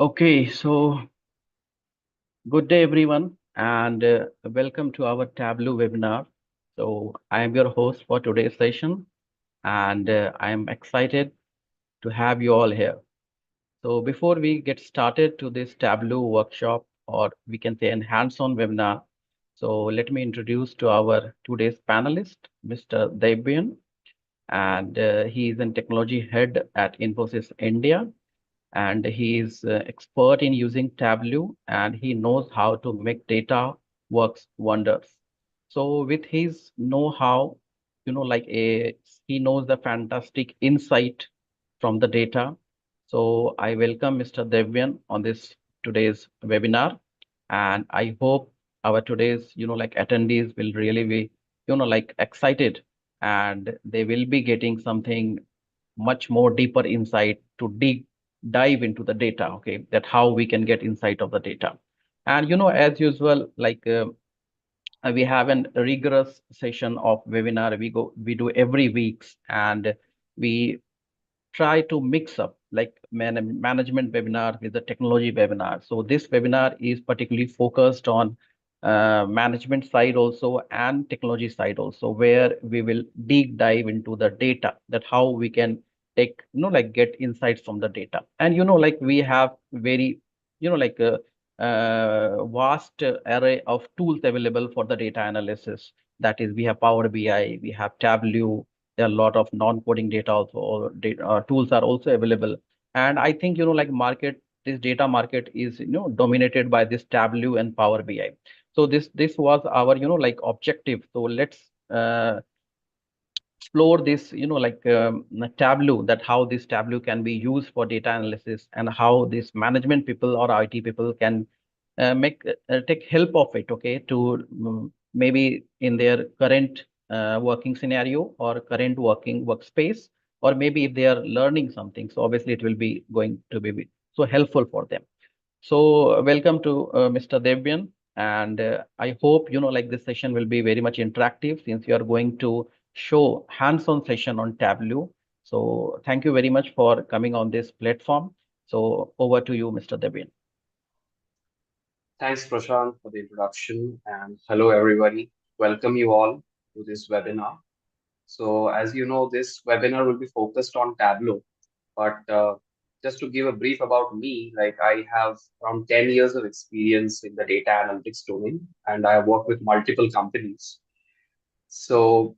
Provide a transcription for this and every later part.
Okay, so good day, everyone, and welcome to our Tableau webinar. So, I am your host for today's session, and I am excited to have you all here. So, before we get started to this Tableau workshop, or we can say an hands-on webinar, so let me introduce to our today's panelist, Mr. Debian, and he is a technology head at Infosys India, and he is expert in using Tableau, and he knows how to make data works wonders. So with his know-how, he knows the fantastic insight from the data. So I welcome Mr. Devyan on this today's webinar, and I hope our today's attendees will really be excited, and they will be getting something much more deeper insight to dive into the data, okay, that how we can get insight of the data. And as usual, we have a rigorous session of webinar we do every weeks, and we try to mix up like management webinar with the technology webinar. So this webinar is particularly focused on management side also and technology side also, where we will deep dive into the data, that how we can take, get insights from the data. And we have very, vast array of tools available for the data analysis. That is, we have Power BI, we have Tableau, there are a lot of non-coding data also, or data, tools are also available. And I think, this data market is, dominated by this Tableau and Power BI. So this was our, objective. So let's explore this, Tableau, that how this Tableau can be used for data analysis, and how this management people or IT people can make take help of it, okay, to maybe in their current working scenario or current working workspace, or maybe if they are learning something. So obviously it will be going to be so helpful for them. So welcome to Mr. Devyan, and I hope this session will be very much interactive, since you are going to show hands-on session on Tableau. So thank you very much for coming on this platform. So over to you, Mr. Devyan. Thanks, Prashant, for the introduction, and hello, everybody. Welcome you all to this webinar. So, as you know, this webinar will be focused on Tableau, but just to give a brief about me, like I have around 10 years of experience in the data analytics domain, and I work with multiple companies. So,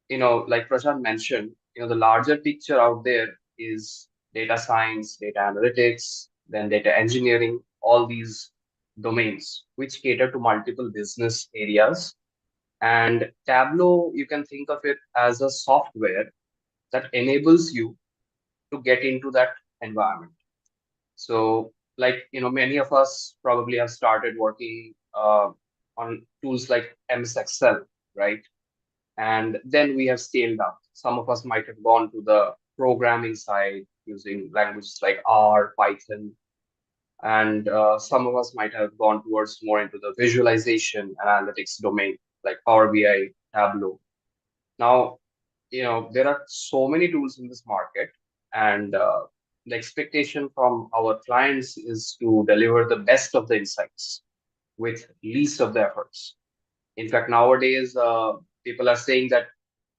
like Prashant mentioned, the larger picture out there is data science, data analytics, then data engineering, all these domains which cater to multiple business areas. And Tableau, you can think of it as a software that enables you to get into that environment. So, like, many of us probably have started working on tools like MS Excel, right? And then we have scaled up. Some of us might have gone to the programming side using languages like R, Python, and some of us might have gone towards more into the visualization and analytics domain like Power BI, Tableau. Now, there are so many tools in this market, and the expectation from our clients is to deliver the best of the insights with least of the efforts. In fact, nowadays, people are saying that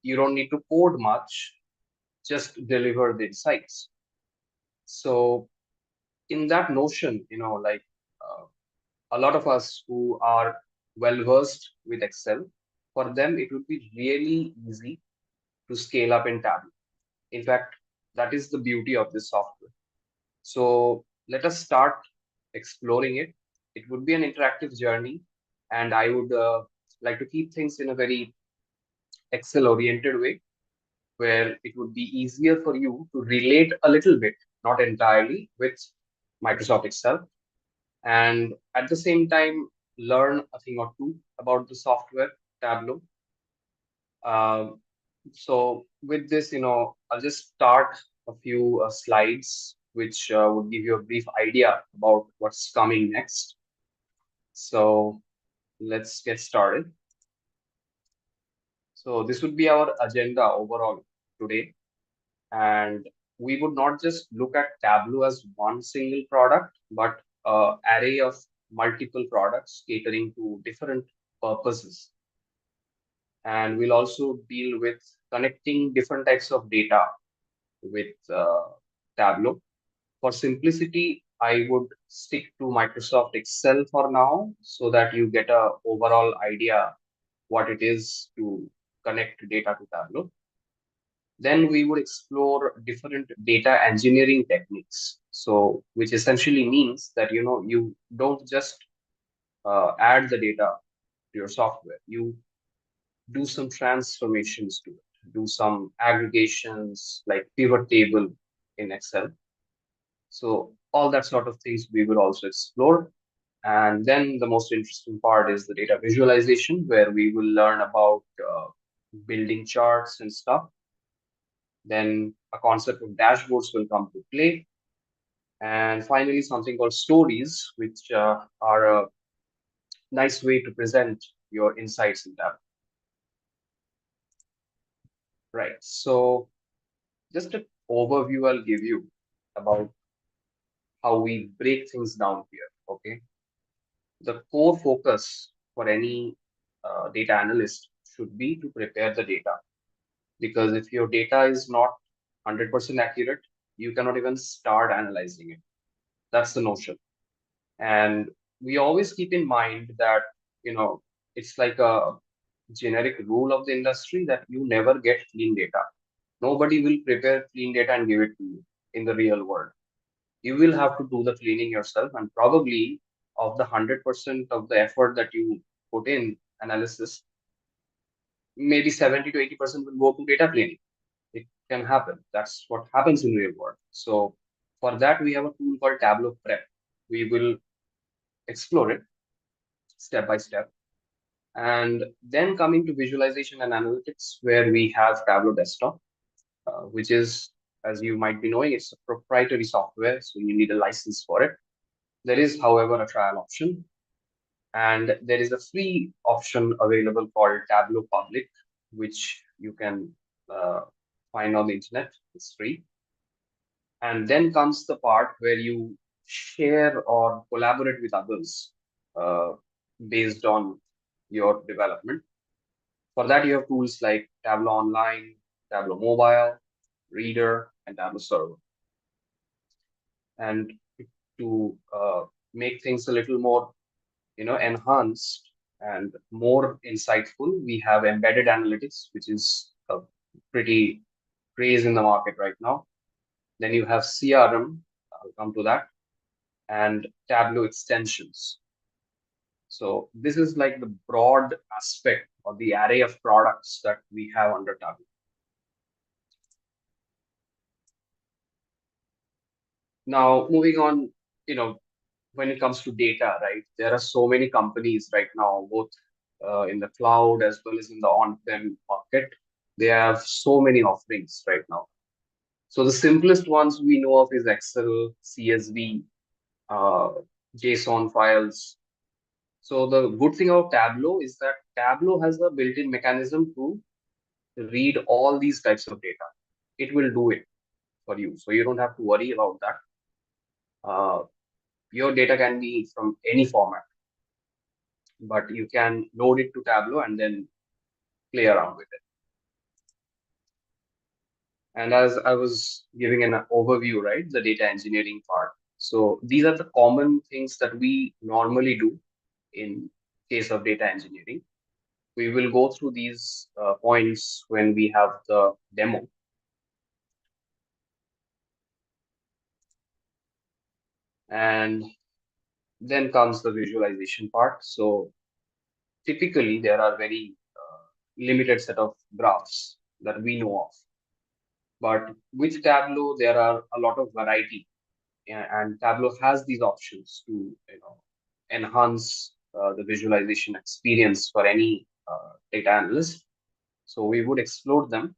you don't need to code much, just deliver the insights. So, in that notion, uh, a lot of us who are well versed with Excel, for them, it would be really easy to scale up in Tableau. In fact, that is the beauty of this software. So, let us start exploring it. It would be an interactive journey, and I would like to keep things in a very Excel oriented way where it would be easier for you to relate a little bit, not entirely, with Microsoft Excel, and at the same time, learn a thing or two about the software Tableau. Um, so, with this, I'll just start a few slides which would give you a brief idea about what's coming next. So, let's get started. So, this would be our agenda overall today. And we would not just look at Tableau as one single product, but array of multiple products catering to different purposes. And we'll also deal with connecting different types of data with Tableau. For simplicity, I would stick to Microsoft Excel for now so that you get a overall idea what it is to connect data to Tableau. Then we would explore different data engineering techniques. So, which essentially means that you don't just add the data to your software. You do some transformations to it, do some aggregations like pivot table in Excel. So all that sort of things we will also explore. And then the most interesting part is the data visualization, where we will learn about building charts and stuff. Then a concept of dashboards will come to play. And finally, something called stories, which are a nice way to present your insights in that. Right. So just an overview I'll give you about how we break things down here. Okay. The core focus for any data analyst should be to prepare the data, because if your data is not 100% accurate, you cannot even start analyzing it. That's the notion. And we always keep in mind that, you know, it's like a generic rule of the industry that you never get clean data. Nobody will prepare clean data and give it to you in the real world. You will have to do the cleaning yourself, and probably of the 100% of the effort that you put in analysis, maybe 70 to 80% will go to data cleaning. It can happen. That's what happens in real world. So for that, we have a tool called Tableau Prep. We will explore it step by step. And then coming to visualization and analytics, where we have Tableau Desktop, which is, as you might be knowing, it's a proprietary software, so you need a license for it. There is, however, a trial option, and there is a free option available called Tableau Public, which you can find on the internet. It's free. And then comes the part where you share or collaborate with others uh, based on your development. For that, you have tools like Tableau Online, Tableau Mobile, Reader, and Tableau Server. And to make things a little more, enhanced and more insightful, we have embedded analytics, which is a pretty craze in the market right now. Then you have CRM, I'll come to that, and Tableau extensions. So this is like the broad aspect or the array of products that we have under Tableau. Now, moving on, when it comes to data, right, there are so many companies right now, both in the cloud as well as in the on-prem market. They have so many offerings right now. So the simplest ones we know of is Excel, CSV, uh, JSON files. So the good thing about Tableau is that Tableau has a built-in mechanism to read all these types of data. It will do it for you, so you don't have to worry about that. Uh, your data can be from any format, but you can load it to Tableau and then play around with it. And as I was giving an overview, right, the data engineering part. So these are the common things that we normally do in case of data engineering. We will go through these points when we have the demo. And then comes the visualization part. So typically there are very limited set of graphs that we know of. But with Tableau, there are a lot of variety, and Tableau has these options to enhance the visualization experience for any data analyst. So we would explore them.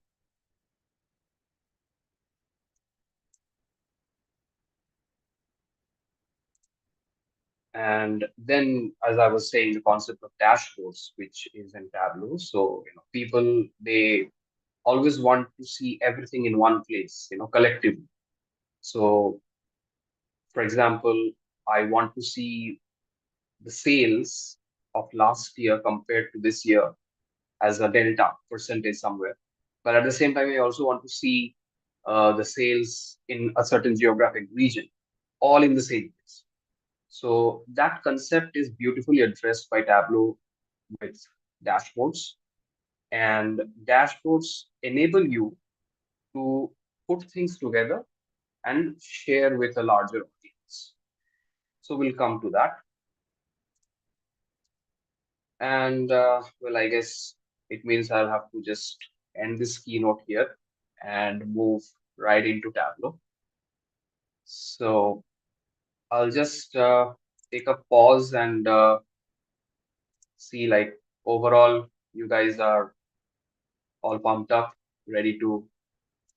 And then, as I was saying, the concept of dashboards, which is in Tableau. So people, they always want to see everything in one place, collectively. So, for example, I want to see the sales of last year compared to this year as a delta percentage somewhere. But at the same time, I also want to see the sales in a certain geographic region, all in the same place. So that concept is beautifully addressed by Tableau with dashboards. And dashboards enable you to put things together and share with a larger audience. So we'll come to that. And well, I guess it means I'll have to just end this keynote here and move right into Tableau. So I'll just take a pause and see, like, overall you guys are all pumped up, ready to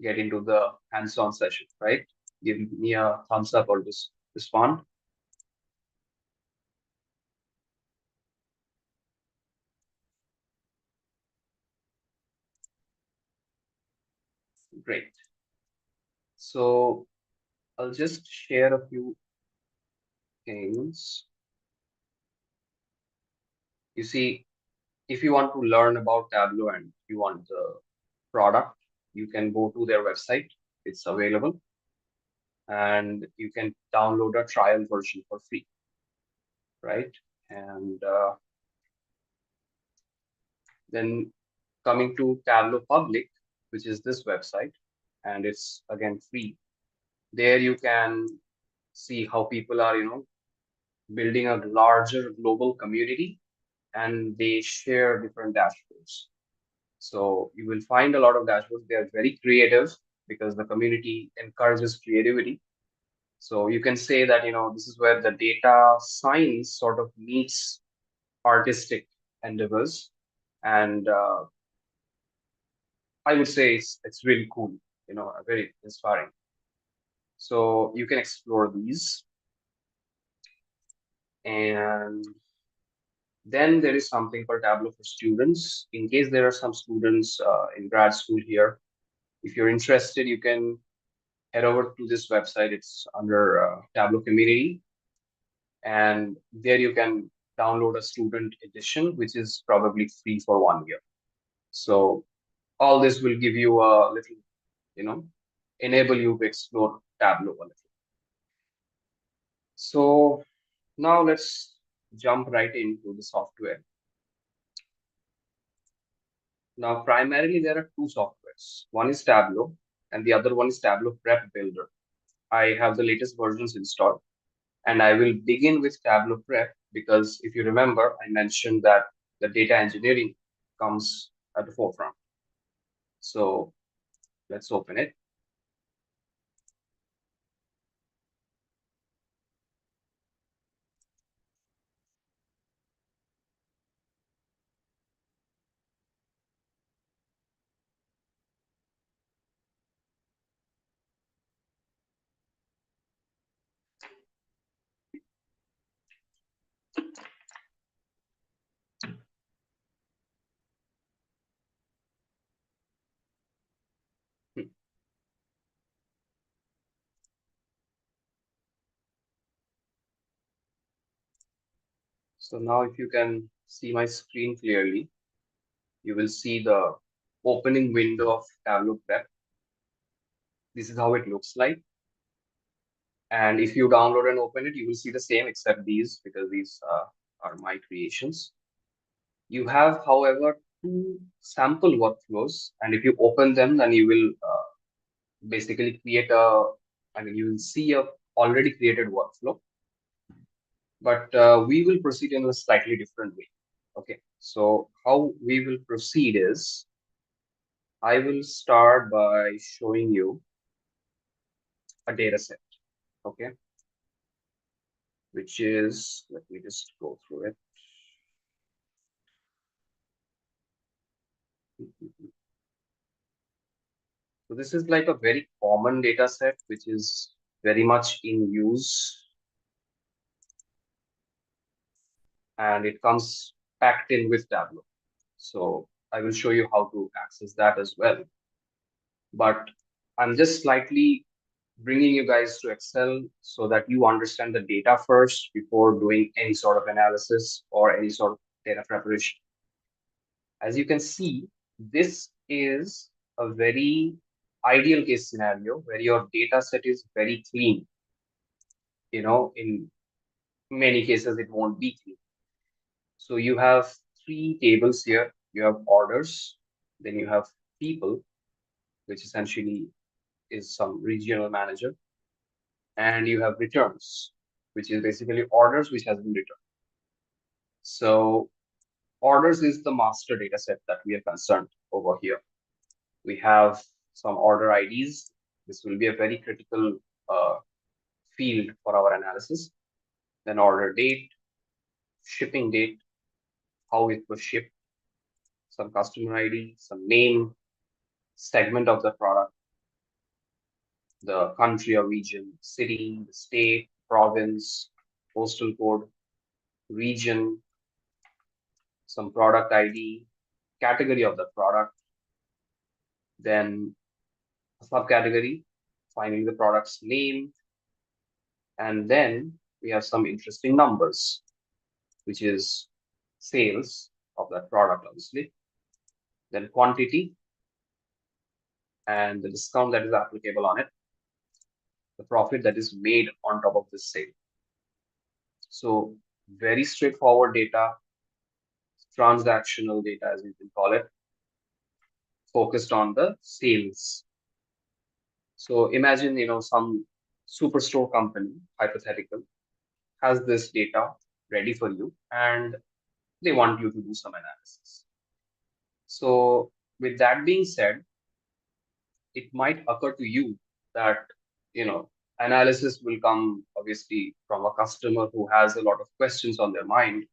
get into the hands-on session, right? Give me a thumbs up or just respond. Great. So I'll just share a few things. You see, if you want to learn about Tableau and you want the product, you can go to their website. It's available, and you can download a trial version for free, right? And then coming to Tableau Public, which is this website, and it's again free. There you can see how people are, building a larger global community, and they share different dashboards. So you will find a lot of dashboards. They are very creative because the community encourages creativity. So you can say that, this is where the data science sort of meets artistic endeavors. And I would say it's really cool, very inspiring. So you can explore these. And then there is something for Tableau for students. In case there are some students in grad school here, if you're interested, you can head over to this website. It's under Tableau Community, and there you can download a student edition, which is probably free for 1 year. So all this will give you a little, you know, enable you to explore Tableau a little. So now let's jump right into the software. Now, primarily there are two softwares. One is Tableau, and the other one is Tableau Prep Builder. I have the latest versions installed. And I will begin with Tableau Prep because if you remember, I mentioned that the data engineering comes at the forefront. So let's open it. So now if you can see my screen clearly, you will see the opening window of Tableau Prep. This is how it looks like. And if you download and open it, you will see the same except these because these are my creations. You have, however, two sample workflows, and if you open them, then you will basically create I mean, you will see a already created workflow, but we will proceed in a slightly different way. Okay, so how we will proceed is I will start by showing you a data set, okay, which is, let me just go through it. So this is like a very common data set, which is very much in use, and it comes packed in with Tableau. So I will show you how to access that as well. But I'm just slightly bringing you guys to Excel so that you understand the data first before doing any sort of analysis or any sort of data preparation. As you can see, this is a very ideal case scenario where your data set is very clean. In many cases, it won't be clean. So you have three tables here. You have orders, then you have people, which essentially is some regional manager, and you have returns, which is basically orders which has been returned. So orders is the master data set that we are concerned over here. We have some order IDs. This will be a very critical uh, field for our analysis. Then order date, shipping date, how it was shipped, some customer ID, some name, segment of the product, the country or region, city, the state, province, postal code, region, some product ID, category of the product, then a subcategory, finding the product's name, and then we have some interesting numbers, which is sales of that product, obviously, then quantity and the discount that is applicable on it, the profit that is made on top of this sale. So very straightforward data, transactional data, as you can call it, focused on the sales. So imagine, some superstore company, hypothetical, has this data ready for you and they want you to do some analysis. So with that being said, it might occur to you that, you know, analysis will come obviously from a customer who has a lot of questions on their mind,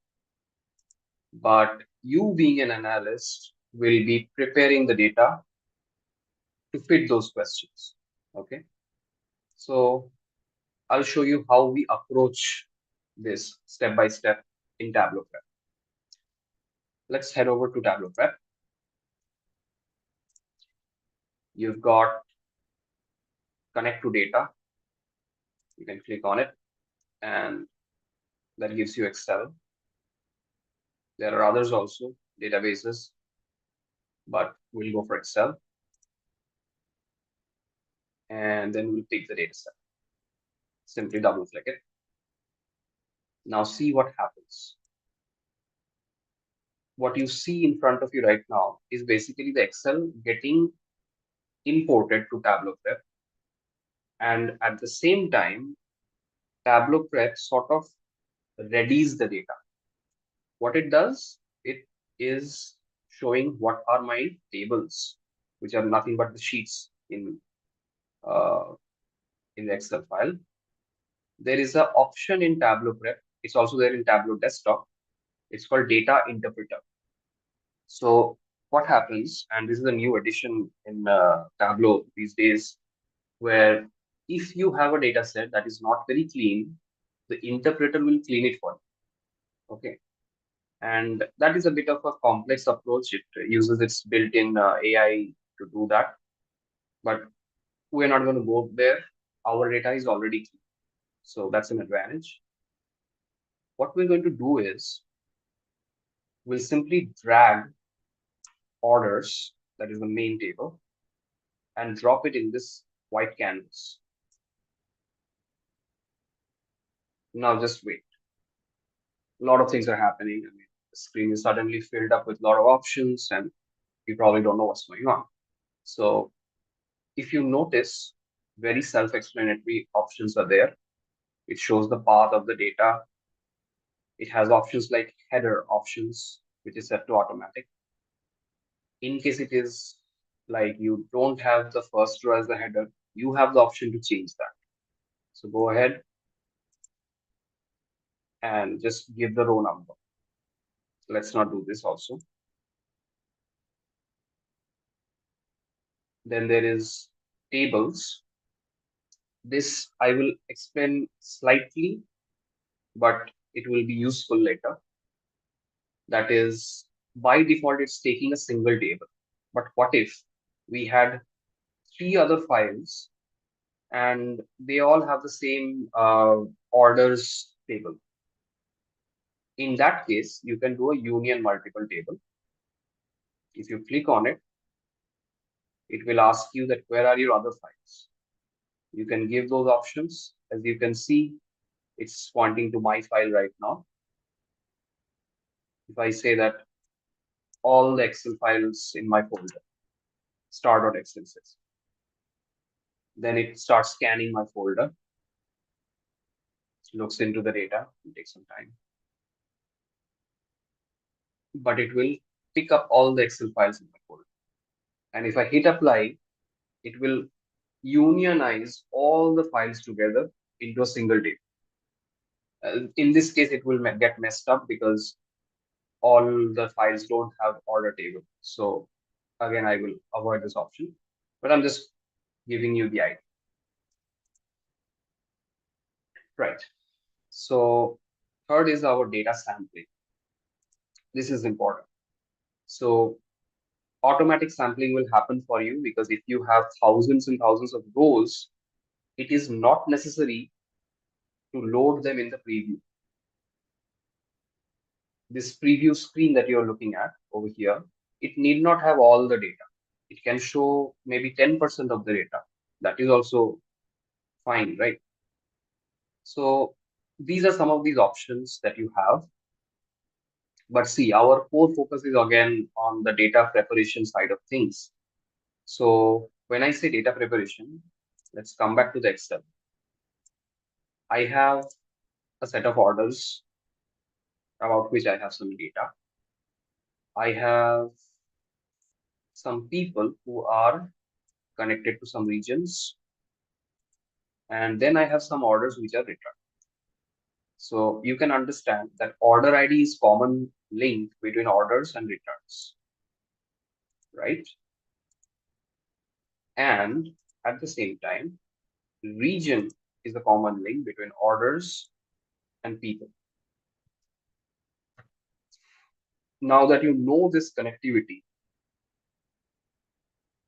but you being an analyst will be preparing the data to fit those questions. Okay. So I'll show you how we approach this step by step in Tableau Prep. Let's head over to Tableau Prep. You've got connect to data. You can click on it and that gives you Excel. There are others also, databases, but we'll go for Excel. And then we'll pick the data set. Simply double click it. Now see what happens. What you see in front of you right now is basically the Excel getting imported to Tableau Prep. And at the same time, Tableau Prep sort of readies the data. What it does, it is showing what are my tables, which are nothing but the sheets uh, in the Excel file. There is an option in Tableau Prep. It's also there in Tableau Desktop. It's called Data Interpreter. So what happens, and this is a new addition in Tableau these days, where if you have a data set that is not very clean, the interpreter will clean it for you. Okay. And that is a bit of a complex approach. It uses its built-in AI to do that. But we're not going to go there. Our data is already clean. So that's an advantage. What we're going to do is we'll simply drag orders, that is the main table, and drop it in this white canvas. Now just wait. A lot of things are happening. I mean, the screen is suddenly filled up with a lot of options and you probably don't know what's going on. So if you notice, very self-explanatory options are there. It shows the path of the data. It has options like header options, which is set to automatic. In case it is like you don't have the first row as the header, you have the option to change that. So go ahead and just give the row number. Let's not do this also. Then there is tables. This I will explain slightly, but it will be useful later. That is by default, it's taking a single table. But what if we had three other files and they all have the same orders table? In that case, you can do a union multiple table. If you click on it, it will ask you that where are your other files? You can give those options. As you can see, it's pointing to my file right now. If I say that all the Excel files in my folder, star.excel says, then it starts scanning my folder, looks into the data, it takes some time, but it will pick up all the Excel files in my folder. And if I hit apply, it will unionize all the files together into a single table. In this case, it will get messed up because all the files don't have order table. So again, I will avoid this option, but I'm just giving you the idea. Right. So third is our data sampling. This is important. So automatic sampling will happen for you because if you have thousands and thousands of rows, it is not necessary to load them in the preview. This preview screen that you're looking at over here, it need not have all the data. It can show maybe 10% of the data. That is also fine, right? So these are some of these options that you have. But see, our core focus is again on the data preparation side of things. So when I say data preparation, let's come back to the Excel. I have a set of orders about which I have some data. I have some people who are connected to some regions. And then I have some orders which are returned. So you can understand that order ID is common link between orders and returns, right? And at the same time, region is the common link between orders and people. Now that you know this connectivity,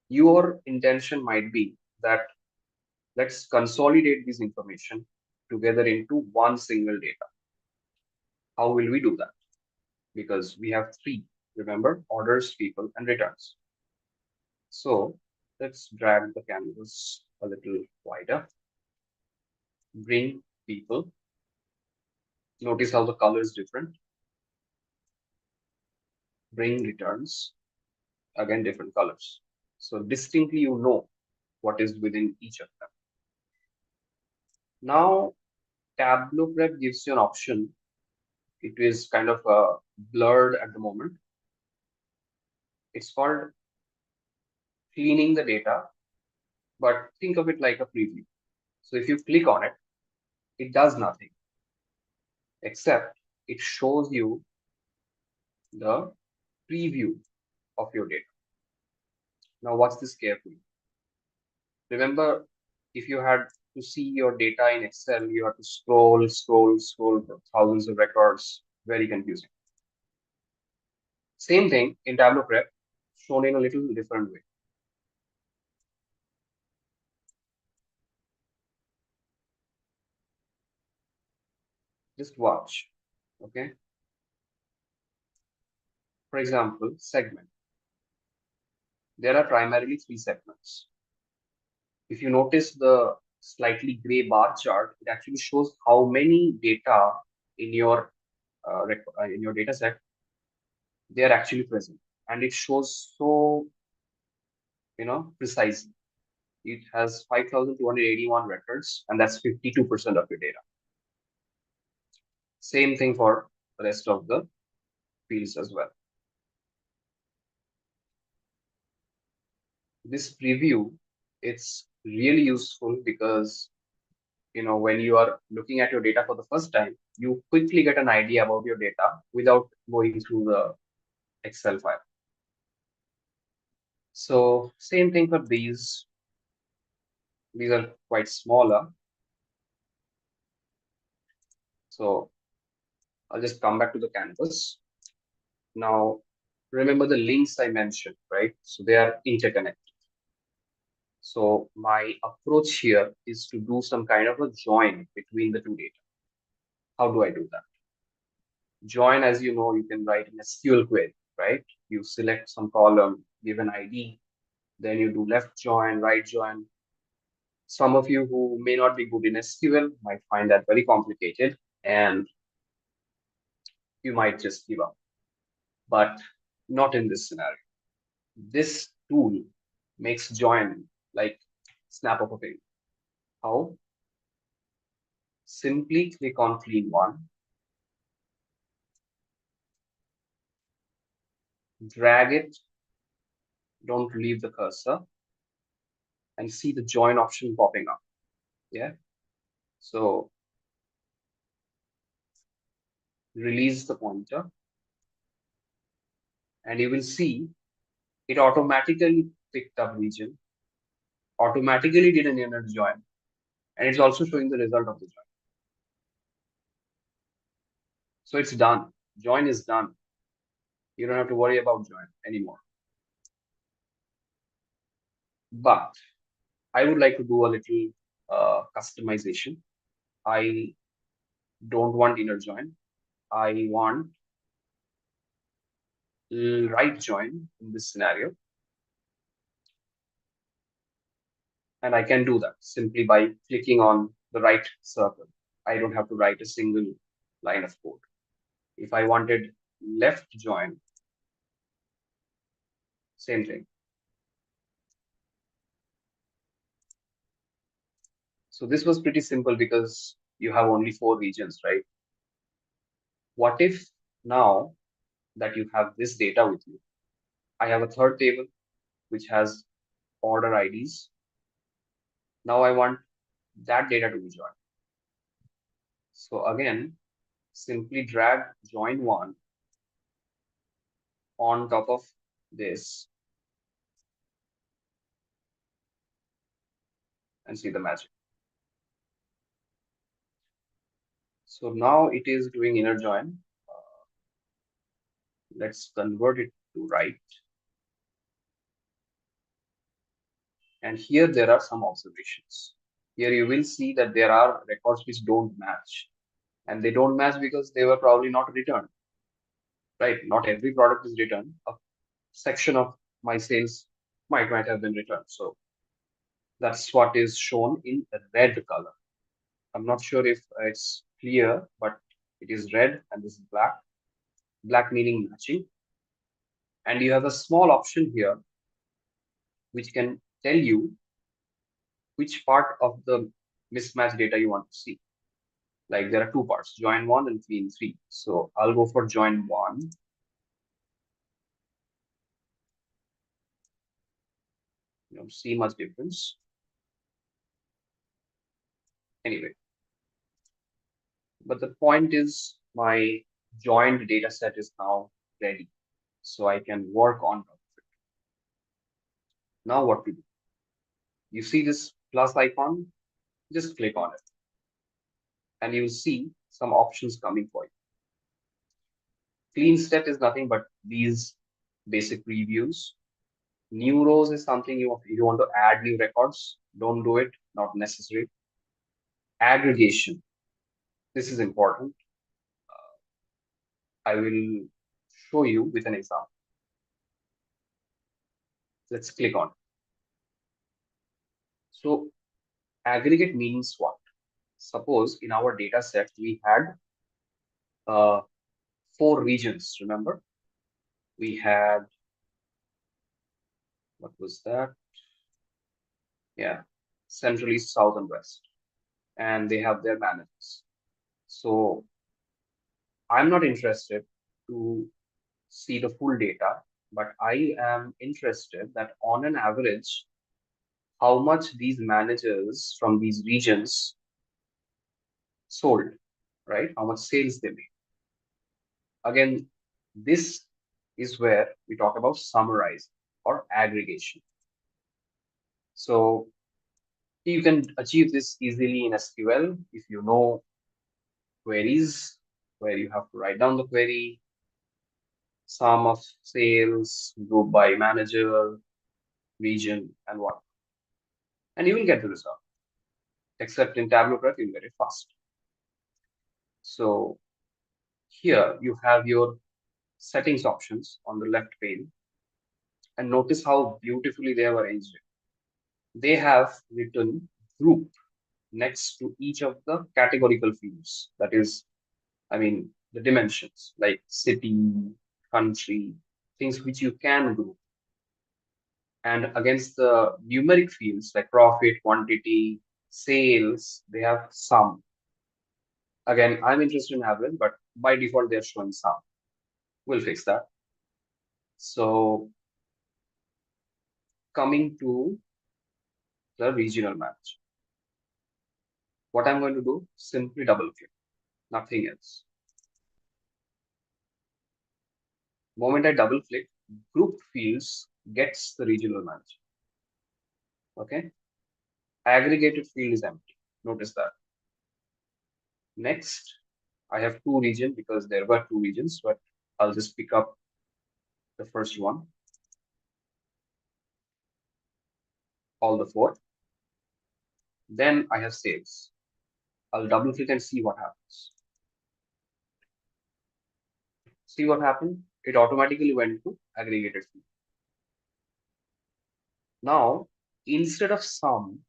your intention might be that let's consolidate this information together into one single data. How will we do that? Because we have three, remember, orders, people, and returns. So let's drag the canvas a little wider, bring people. Notice how the color is different. Bring returns, again, different colors. So distinctly you know what is within each of them. Now, Tableau Prep gives you an option. It is kind of blurred at the moment. It's called cleaning the data, but think of it like a preview. So if you click on it, it does nothing except it shows you the preview of your data. Now watch this carefully. Remember, if you had to see your data in Excel, you have to scroll for thousands of records. Very confusing. Same thing in Tableau Prep, shown in a little different way. Just watch. Okay. For example, segment. There are primarily three segments. If you notice the slightly gray bar chart, it actually shows how many data in your data set they are actually present, and it shows so precisely. It has 5,281 records, and that's 52% of your data. Same thing for the rest of the fields as well. This preview, it's really useful because when you are looking at your data for the first time, you quickly get an idea about your data without going through the Excel file. So same thing for these. These are quite smaller. So I'll just come back to the canvas. Now Remember the links I mentioned, right? So they are interconnected. So my approach here is to do some kind of a join between the two data. How do I do that? Join, as you know, you can write an SQL query, right? You select some column, give an ID, then you do left join, right join. Some of you who may not be good in SQL might find that very complicated and you might just give up. But not in this scenario. This tool makes join like snap of a finger. How? Simply click on clean one, drag it, don't leave the cursor, and see the join option popping up. Yeah. So release the pointer, and you will see it automatically picked up region, automatically did an inner join, and it's also showing the result of the join. So it's done. Join is done. You don't have to worry about join anymore. But I would like to do a little customization. I don't want inner join. I want right join in this scenario. And I can do that simply by clicking on the right circle. I don't have to write a single line of code. If I wanted left join, same thing. So this was pretty simple because you have only 4 regions, right? What if now that you have this data with you, I have a third table which has order IDs. Now I want that data to be joined. So again, simply drag join one on top of this and see the magic. So now it is doing inner join. Let's convert it to right. And here there are some observations. Here you will see that there are records which don't match. And they don't match because they were probably not returned, right? Not every product is returned. A section of my sales might have been returned. So that's what is shown in red color. I'm not sure if it's clear, but it is red and this is black. Black meaning matching. And you have a small option here which can tell you which part of the mismatch data you want to see. Like there are two parts, join one and clean three. So I'll go for join one. You don't see much difference. Anyway, but the point is my joined data set is now ready. So I can work on top of it. Now what to do? You see this plus icon, just click on it. And you'll see some options coming for you. Clean step is nothing but these basic previews. New rows is something you want to add new records. Don't do it, not necessary. Aggregation. This is important. I will show you with an example. Let's click on it. So aggregate means what? Suppose in our data set, we had 4 regions, remember? We had, what was that? Yeah, Central, East, South, and West. And they have their managers. So I'm not interested to see the full data, but I am interested that on an average, how much these managers from these regions sold, right? How much sales they made. Again, this is where we talk about summarize or aggregation. So you can achieve this easily in SQL if you know queries where you have to write down the query, sum of sales, group by manager, region, and what. And you will get the result. Except in Tableau Prep, you'll get it fast. So here you have your settings options on the left pane, and notice how beautifully they have arranged it. They have written group next to each of the categorical fields. That is, I mean, the dimensions like city, country, things which you can group. And against the numeric fields like profit, quantity, sales, they have sum. Again, I'm interested in average, but by default, they're showing sum. We'll fix that. So coming to the regional manager, what I'm going to do, simply double click, nothing else. Moment I double click, group fields gets the regional manager. Okay. Aggregated field is empty. Notice that. Next, I have two regions because there were two regions, but I'll just pick up the first one, all the four. Then I have sales. I'll double click and see what happens. See what happened? It automatically went to aggregated field. Now, instead of sum,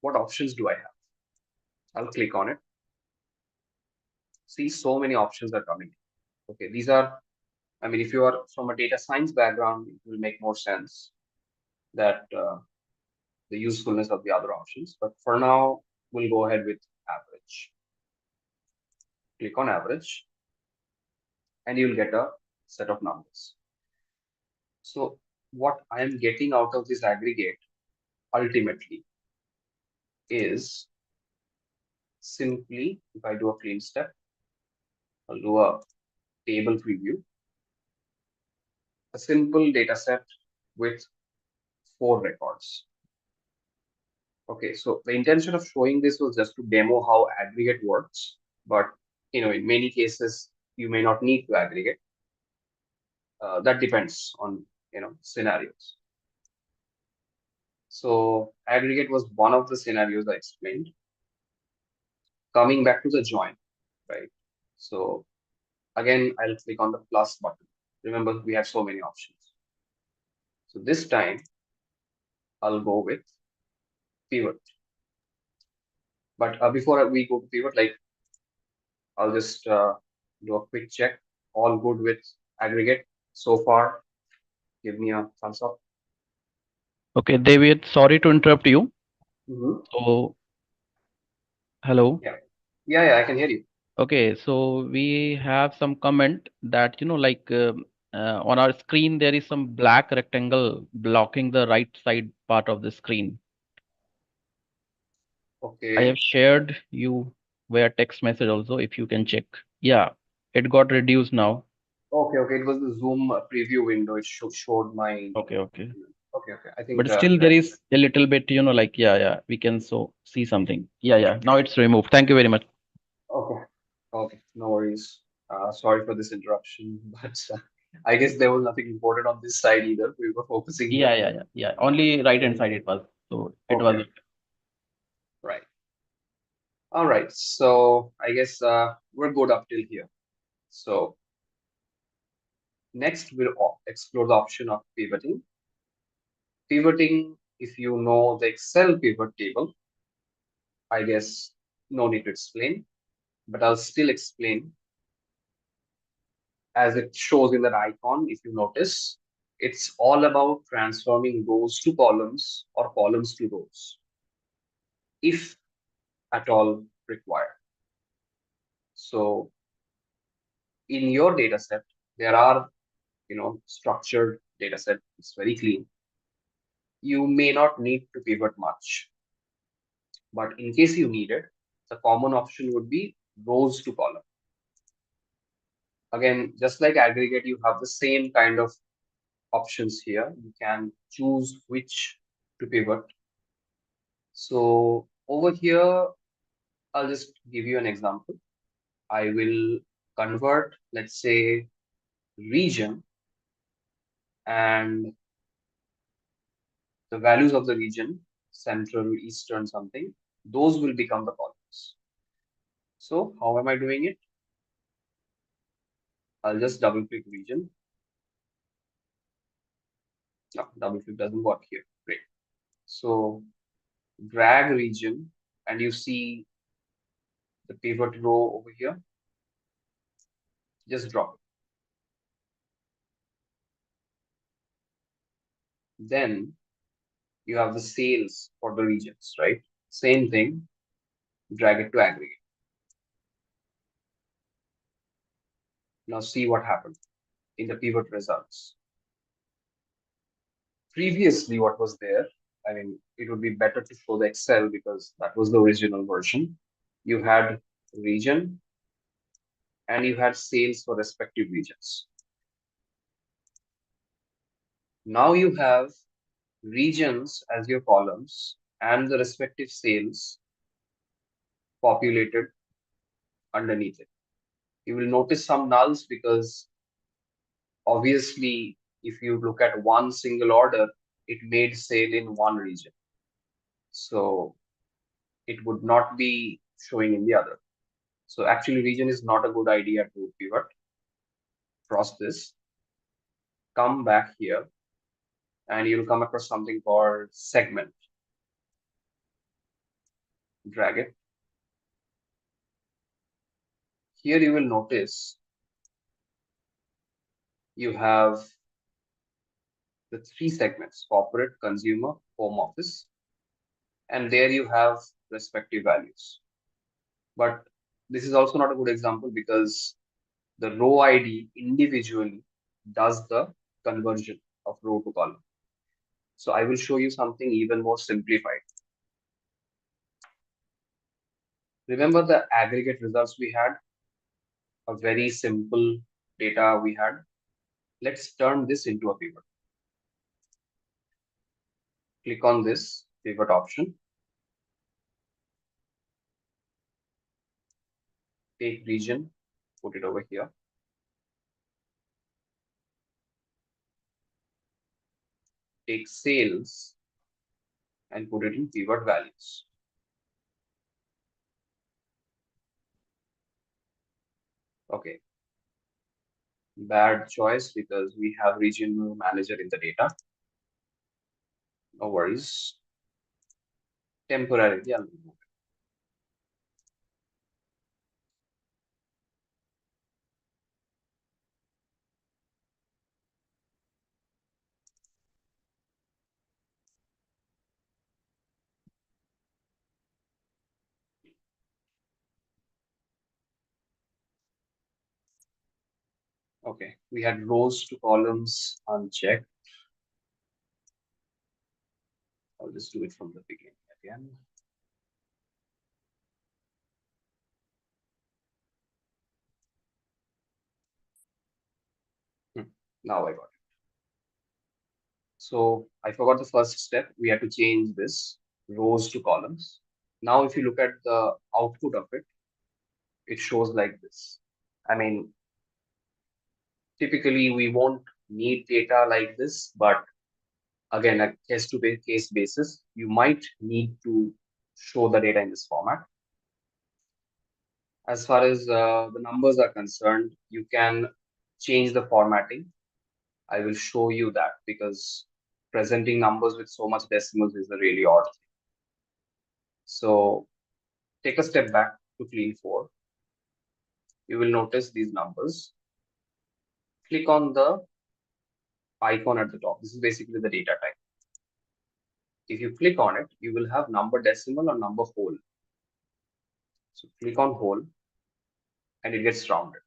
what options do I have? I'll click on it. See, so many options are coming. Okay, these are, I mean, if you are from a data science background, it will make more sense that the usefulness of the other options. But for now, we'll go ahead with average. Click on average, and you'll get a set of numbers. So what I'm getting out of this aggregate ultimately is simply, if I do a clean step, I'll do a table preview, a simple data set with four records. Okay, so the intention of showing this was just to demo how aggregate works, but in many cases you may not need to aggregate. That depends on scenarios. So aggregate was one of the scenarios I explained. Coming back to the join, right? So again, I'll click on the plus button. Remember, we have so many options. So this time I'll go with pivot. But before we go to pivot, like I'll just do a quick check. All good with aggregate so far. Give me a thumbs up. Okay, David, sorry to interrupt you. Mm-hmm. So, hello. Yeah. Yeah, I can hear you. Okay, so we have some comment that, on our screen, there is some black rectangle blocking the right side part of the screen. I have Okay. shared you via text message also, if you can check. Yeah, it got reduced now. Okay. It was the Zoom preview window. It showed my Okay, okay. document. Okay. I think But still there that. is a little bit, yeah, we can so see something. Yeah. Now it's removed. Thank you very much. Okay. Okay. No worries. Sorry for this interruption, but I guess there was nothing important on this side either. We were focusing here. Yeah. Only right hand side it was. So it Okay. was. Right. All right. So I guess we're good up till here. So next we'll explore the option of pivoting. Pivoting, if you know the Excel pivot table, I guess no need to explain, but I'll still explain as it shows in that icon. If you notice, it's all about transforming rows to columns or columns to rows, if at all required. So in your data set, there are, structured data set. It's very clean. You may not need to pivot much, but in case you need it, the common option would be rows to column. Again, just like aggregate, you have the same kind of options here. You can choose which to pivot. So over here, I'll just give you an example. I will convert, let's say, region. and the values of the region, central, eastern, something, those will become the columns. So how am I doing it? I'll just double click region. No, double click doesn't work here. Great. So drag region and you see the pivot row over here. Just drop it. Then you have the sales for the regions, right? Same thing, drag it to aggregate. Now see what happened in the pivot results. Previously, what was there, I mean, it would be better to show the Excel because that was the original version. You had region and you had sales for respective regions. Now you have regions as your columns and the respective sales populated underneath it. You will notice some nulls because obviously, if you look at one single order, it made sale in one region. So it would not be showing in the other. So actually region is not a good idea to pivot. Cross this, come back here, and you'll come across something called segment. Drag it. Here you will notice you have the three segments: corporate, consumer, home office, and there you have respective values. But this is also not a good example because the row ID individually does the conversion of row to column. So I will show you something even more simplified. Remember the aggregate results we had, a very simple data we had. Let's turn this into a pivot. Click on this pivot option. Take region, put it over here. Take sales and put it in pivot values. Okay. Bad choice because we have regional manager in the data. No worries. Temporarily, I'll remove it. Okay, we had rows to columns unchecked. I'll just do it from the beginning again. Now I got it. So I forgot the first step. We had to change this rows to columns. Now, if you look at the output of it, it shows like this. I mean, typically we won't need data like this, but again, a case to case basis, you might need to show the data in this format. As far as the numbers are concerned, you can change the formatting. I will show you that because presenting numbers with so much decimals is a really odd thing. So take a step back to clean 4. You will notice these numbers. Click on the icon at the top. This is basically the data type. If you click on it, you will have number decimal or number whole. So click on whole and it gets rounded.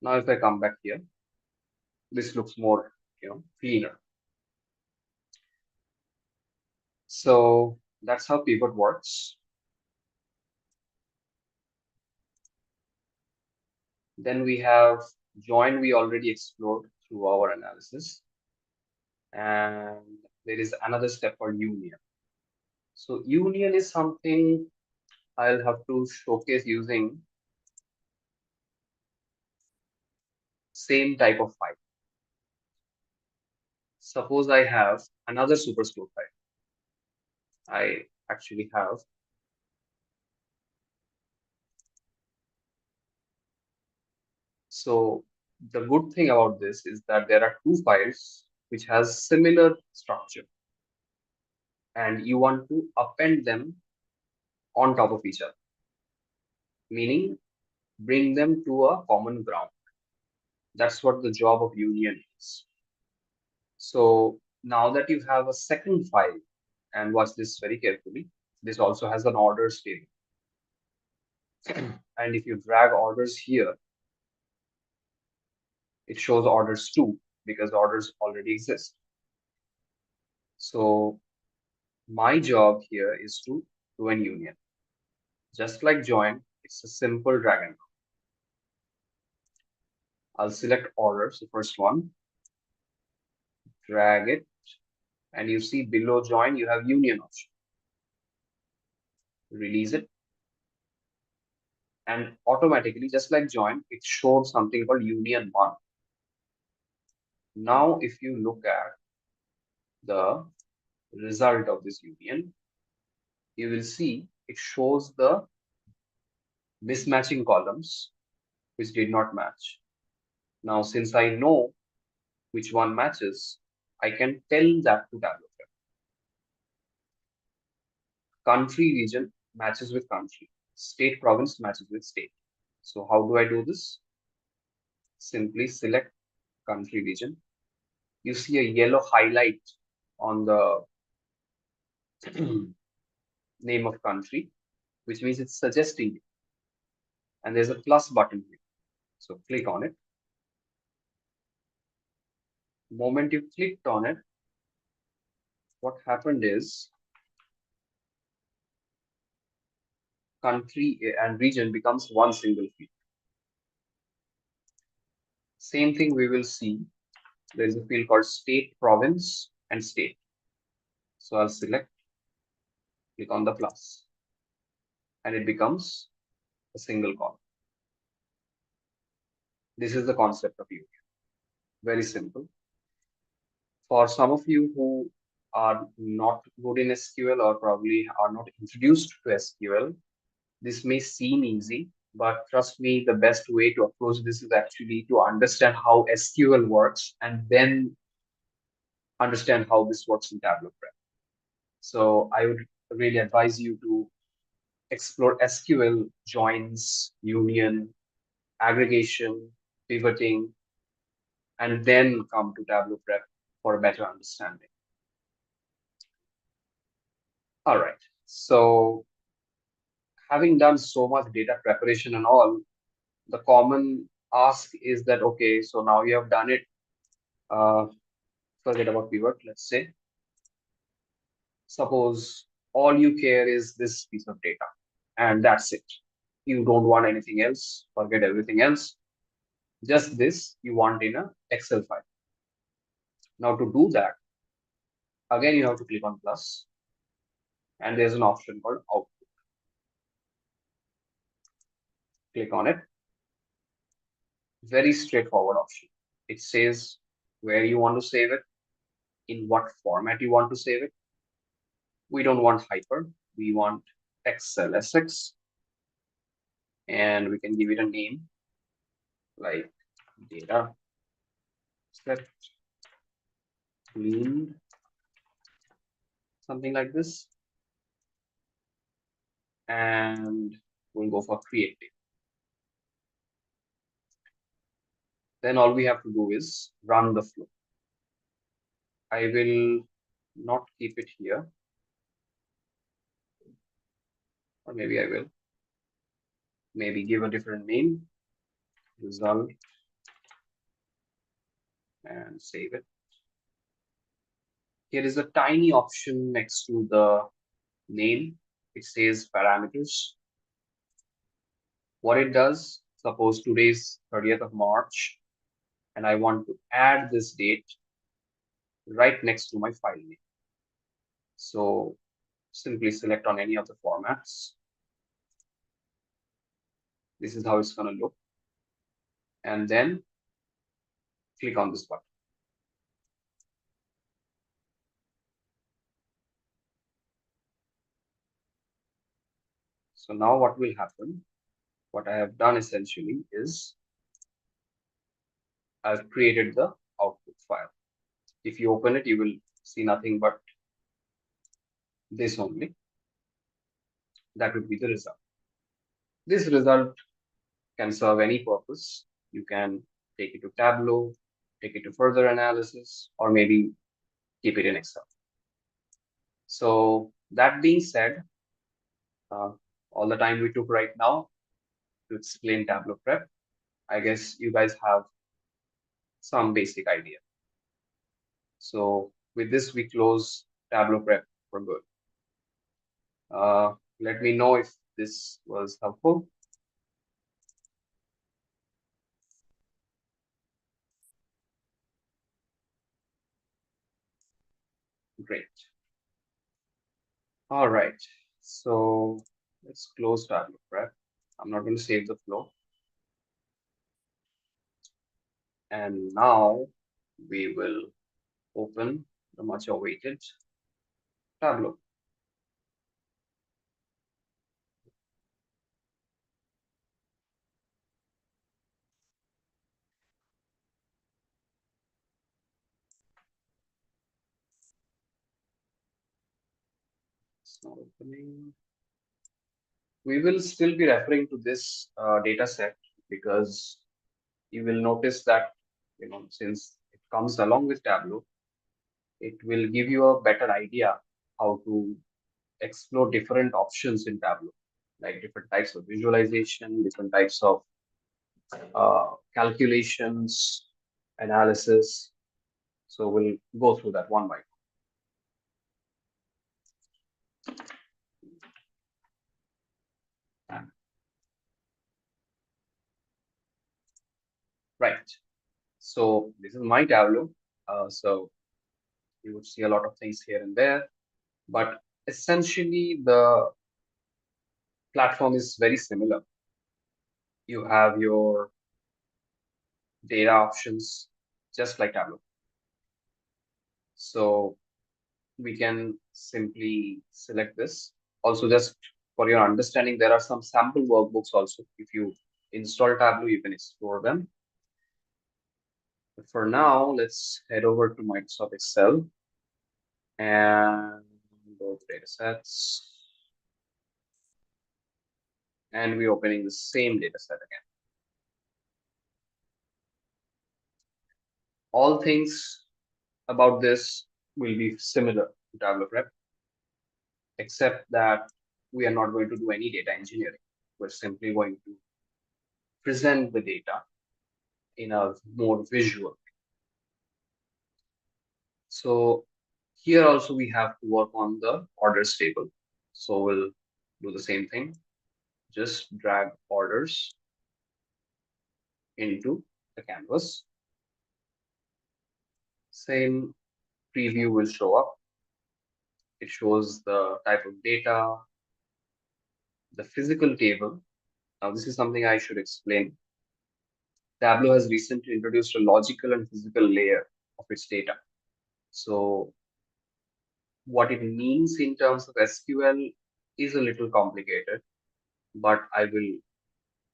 Now if I come back here, this looks more, cleaner. So that's how pivot works. Then we have join, we already explored through our analysis. And there is another step called union. So union is something I'll have to showcase using same type of file. Suppose I have another superstore file. I actually have. So the good thing about this is that there are two files which has similar structure, and you want to append them on top of each other, meaning bring them to a common ground. That's what the job of union is. So now that you have a second file, and watch this very carefully, this also has an orders table. And if you drag orders here, it shows orders too, because orders already exist. So my job here is to do an union. Just like join, it's a simple drag and drop. I'll select orders, the first one, drag it, and you see below join, you have union option. Release it, and automatically, just like join, it shows something called union one. Now, if you look at the result of this union, you will see it shows the mismatching columns which did not match. Now, since I know which one matches, I can tell that to Tableau. Country region matches with country. State province matches with state. So how do I do this? Simply select country region. You see a yellow highlight on the name of country, which means it's suggesting you. And there's a plus button here. So click on it. The moment you clicked on it, what happened is country and region becomes one single field. Same thing we will see. There is a field called state, province, and state. So I'll select, click on the plus, and it becomes a single column. This is the concept of union. Very simple. For some of you who are not good in SQL or probably are not introduced to SQL, this may seem easy, but trust me, the best way to approach this is actually to understand how SQL works and then understand how this works in Tableau Prep. So I would really advise you to explore SQL joins, union, aggregation, pivoting, and then come to Tableau Prep for a better understanding. All right. So having done so much data preparation and all, the common ask is that, okay, so now you have done it. Uh, Forget about pivot, let's say. Suppose all you care is this piece of data, and that's it. You don't want anything else, forget everything else. Just this you want in a Excel file. Now to do that, again, you have to click on plus, and there's an option called output. Click on it. Very straightforward option. It says where you want to save it, in what format you want to save it. We don't want hyper, we want XLSX, and we can give it a name like data set cleaned, something like this, and we'll go for creative. Then all we have to do is run the flow. I will not keep it here, or maybe I will. Maybe give a different name, result, and save it. Here is a tiny option next to the name. It says parameters. What it does, suppose today is 30th of March, and I want to add this date right next to my file name. So simply select on any of the formats. This is how it's going to look. And then click on this button. So now what will happen? What I have done essentially is I've created the output file. If you open it, you will see nothing but this only. That would be the result. This result can serve any purpose. You can take it to Tableau, take it to further analysis, or maybe keep it in Excel. So that being said, uh, all the time we took right now to explain Tableau prep, I guess you guys have some basic idea. So with this, we close Tableau prep for good. Let me know if this was helpful. Great. All right. So let's close Tableau prep. I'm not going to save the flow. And now we will open the much awaited Tableau. It's not opening. We will still be referring to this data set because you will notice that, since it comes along with Tableau, it will give you a better idea how to explore different options in Tableau, like different types of visualization, different types of calculations, analysis. So we'll go through that one by one. Right. So this is my Tableau. So you would see a lot of things here and there, but essentially the platform is very similar. You have your data options just like Tableau. So we can simply select this. Also, just for your understanding, there are some sample workbooks also. If you install Tableau, you can explore them. But for now, let's head over to Microsoft Excel and go to data sets. And we're opening the same data set again. All things about this will be similar to Tableau Prep, except that we are not going to do any data engineering. We're simply going to present the data in a more visual. So here also we have to work on the orders table. So we'll do the same thing. Just drag orders into the canvas. Same preview will show up. It shows the type of data, the physical table. Now this is something I should explain. Tableau has recently introduced a logical and physical layer of its data. So what it means in terms of SQL is a little complicated, but I will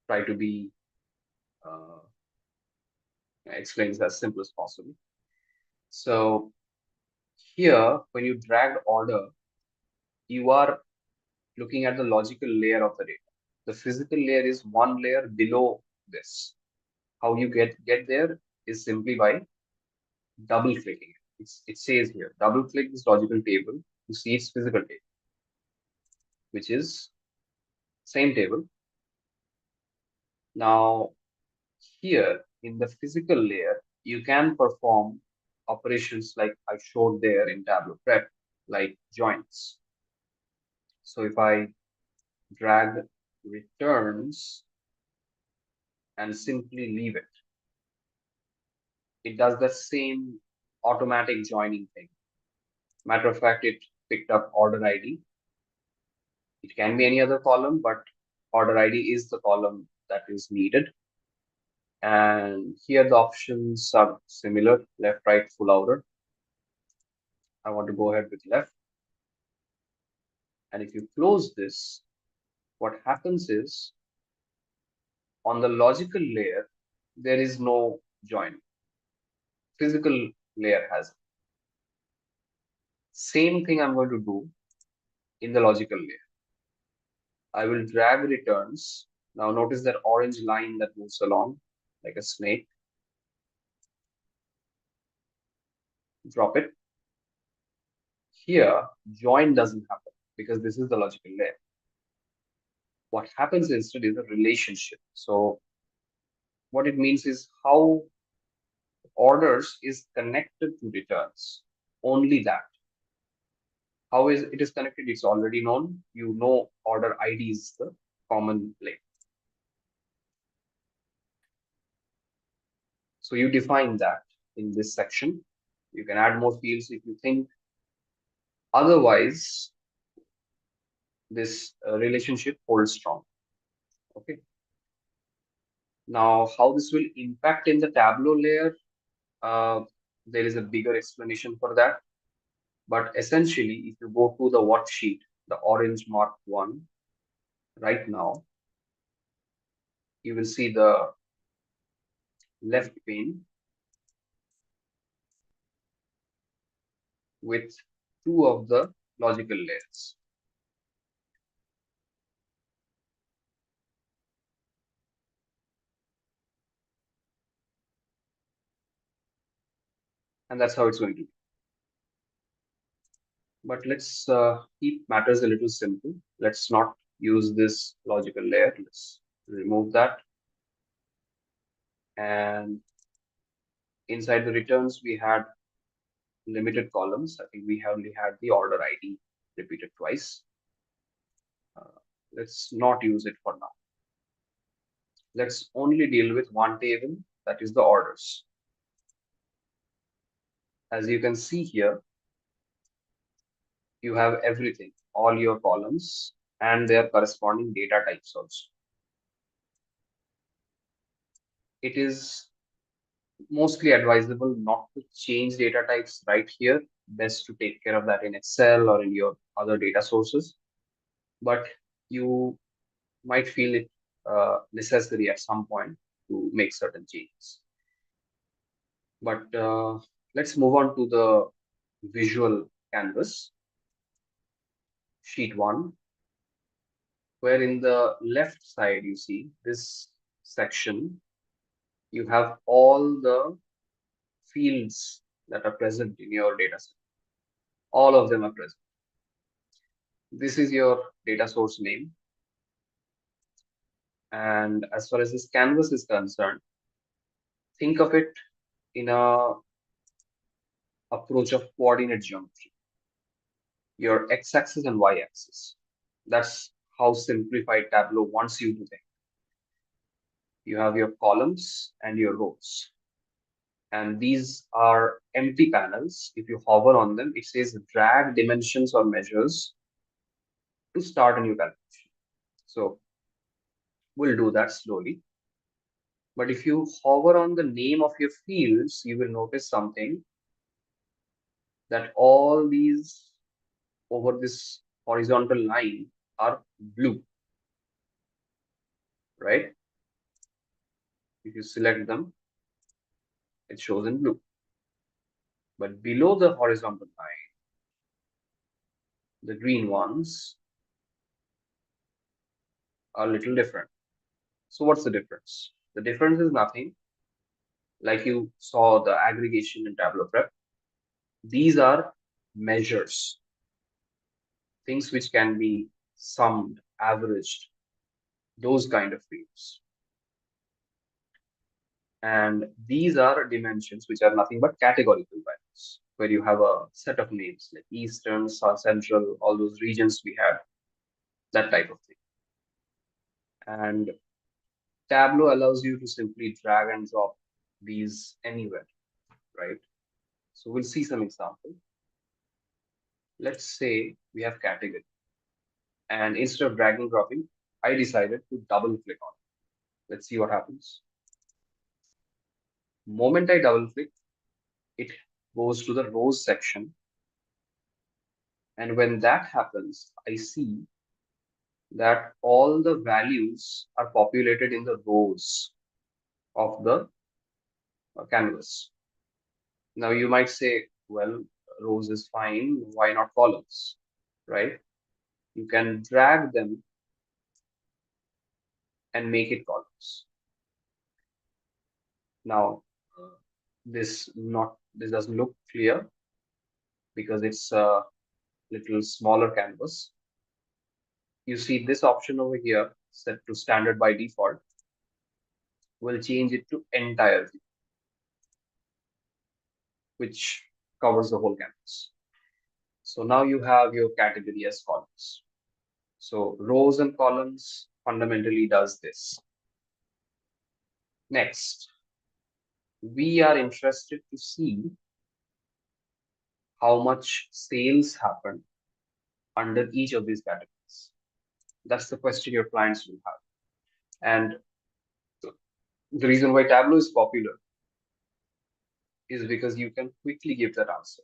try to be uh, explain it as simple as possible. So here, when you drag order, you are looking at the logical layer of the data. The physical layer is one layer below this. How you get there is simply by double clicking. It says here, double click this logical table to see its physical table, which is same table. Now, here in the physical layer, you can perform operations like I showed there in Tableau Prep, like joins. So if I drag returns and simply leave it, it does the same automatic joining thing. Matter of fact, it picked up order ID. It can be any other column, but order ID is the column that is needed. And here the options are similar, left, right, full outer. I want to go ahead with left. And if you close this, What happens is on the logical layer, there is no join. Physical layer has it. Same thing I'm going to do in the logical layer. I will drag returns. Now notice that orange line that moves along like a snake. Drop it. Here, join doesn't happen because this is the logical layer. What happens instead is a relationship. So what it means is how orders is connected to returns. Only that. How is it is connected? It's already known. You know order ID is the common link. So you define that in this section. You can add more fields if you think. Otherwise, this relationship holds strong. Okay. Now, how this will impact in the Tableau layer, there is a bigger explanation for that. But essentially, if you go to the worksheet, the orange marked one, right now, you will see the left pane with two of the logical layers. And that's how it's going to be. But let's keep matters a little simple. Let's not use this logical layer. Let's remove that. And inside the returns, we had limited columns. I think we only had the order ID repeated twice. Uh, let's not use it for now. Let's only deal with one table, that is the orders. As you can see here, you have everything, all your columns and their corresponding data types also. It is mostly advisable not to change data types right here. Best to take care of that in Excel or in your other data sources. But you might feel it necessary at some point to make certain changes. But let's move on to the visual canvas, sheet one, where in the left side you see this section, you have all the fields that are present in your data set. All of them are present. This is your data source name. And as far as this canvas is concerned, think of it in a approach of coordinate geometry. Your x-axis and y-axis. That's how simplified Tableau wants you to think. You have your columns and your rows. And these are empty panels. If you hover on them, it says drag dimensions or measures to start a new calculation. So we'll do that slowly. But if you hover on the name of your fields, you will notice something, that all these over this horizontal line are blue, right? If you select them, it shows in blue. But below the horizontal line, the green ones are a little different. So what's the difference? The difference is nothing. Like you saw the aggregation in Tableau Prep, these are measures, things which can be summed, averaged, those kind of fields. And these are dimensions which are nothing but categorical values, where you have a set of names like Eastern, South Central, all those regions we had, that type of thing. And Tableau allows you to simply drag and drop these anywhere, right? So we'll see some example. Let's say we have category, and instead of drag and dropping, I decided to double click on it. Let's see what happens. Moment I double click, it goes to the rows section. And when that happens, I see that all the values are populated in the rows of the canvas. Now you might say, well, rows is fine, why not columns, right? You can drag them and make it columns. Now, this doesn't look clear because it's a little smaller canvas. You see this option over here set to standard by default will change it to entire view, which covers the whole canvas. So now you have your category as columns. So rows and columns fundamentally does this. Next, we are interested to see how much sales happen under each of these categories. That's the question your clients will have. And the reason why Tableau is popular is because you can quickly give that answer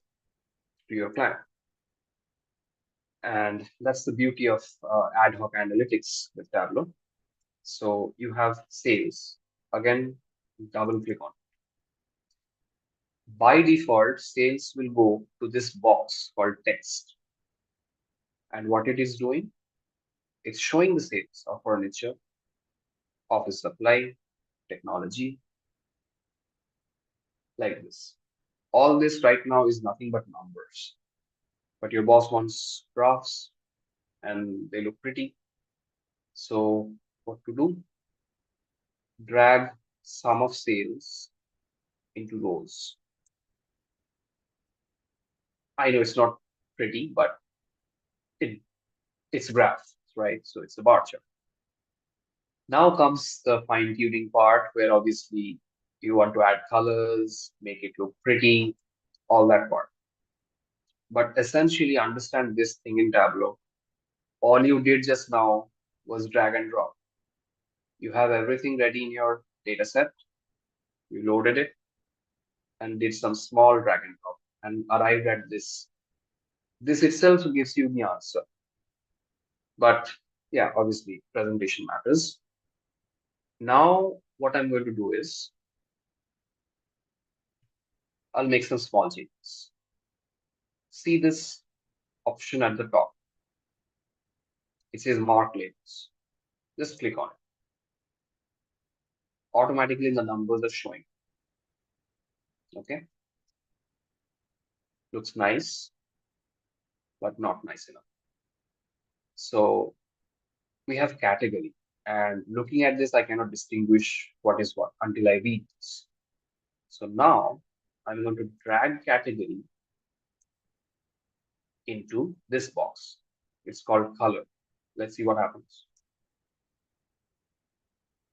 to your client. And that's the beauty of ad hoc analytics with Tableau. So you have sales. Again, double click on. By default, sales will go to this box called text. And what it is doing, it's showing the sales of furniture, office supply, technology, like this. All this right now is nothing but numbers. But your boss wants graphs and they look pretty. So what to do? Drag sum of sales into rows. I know it's not pretty, but it, it's graph, right? So it's a bar chart. Now comes the fine tuning part where obviously you want to add colors, make it look pretty, all that part. But essentially understand this thing in Tableau. All you did just now was drag and drop. You have everything ready in your data set. You loaded it and did some small drag and drop and arrived at this. This itself gives you the answer. But yeah, obviously presentation matters. Now what I'm going to do is I'll make some small changes. See this option at the top. It says mark labels. Just click on it. Automatically the numbers are showing. Okay. Looks nice, but not nice enough. So we have category. And looking at this, I cannot distinguish what is what until I read this. So now I'm going to drag category into this box. It's called color. Let's see what happens.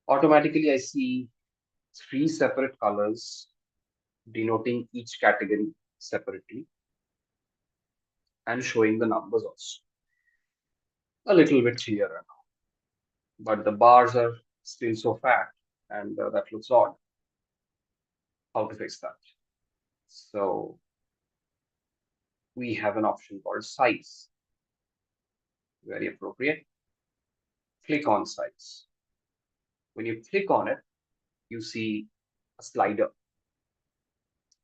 Automatically, I see three separate colors denoting each category separately and showing the numbers also. A little bit clearer now, but the bars are still so fat and that looks odd. How to fix that? So we have an option called size. Very appropriate. Click on size. When you click on it, you see a slider,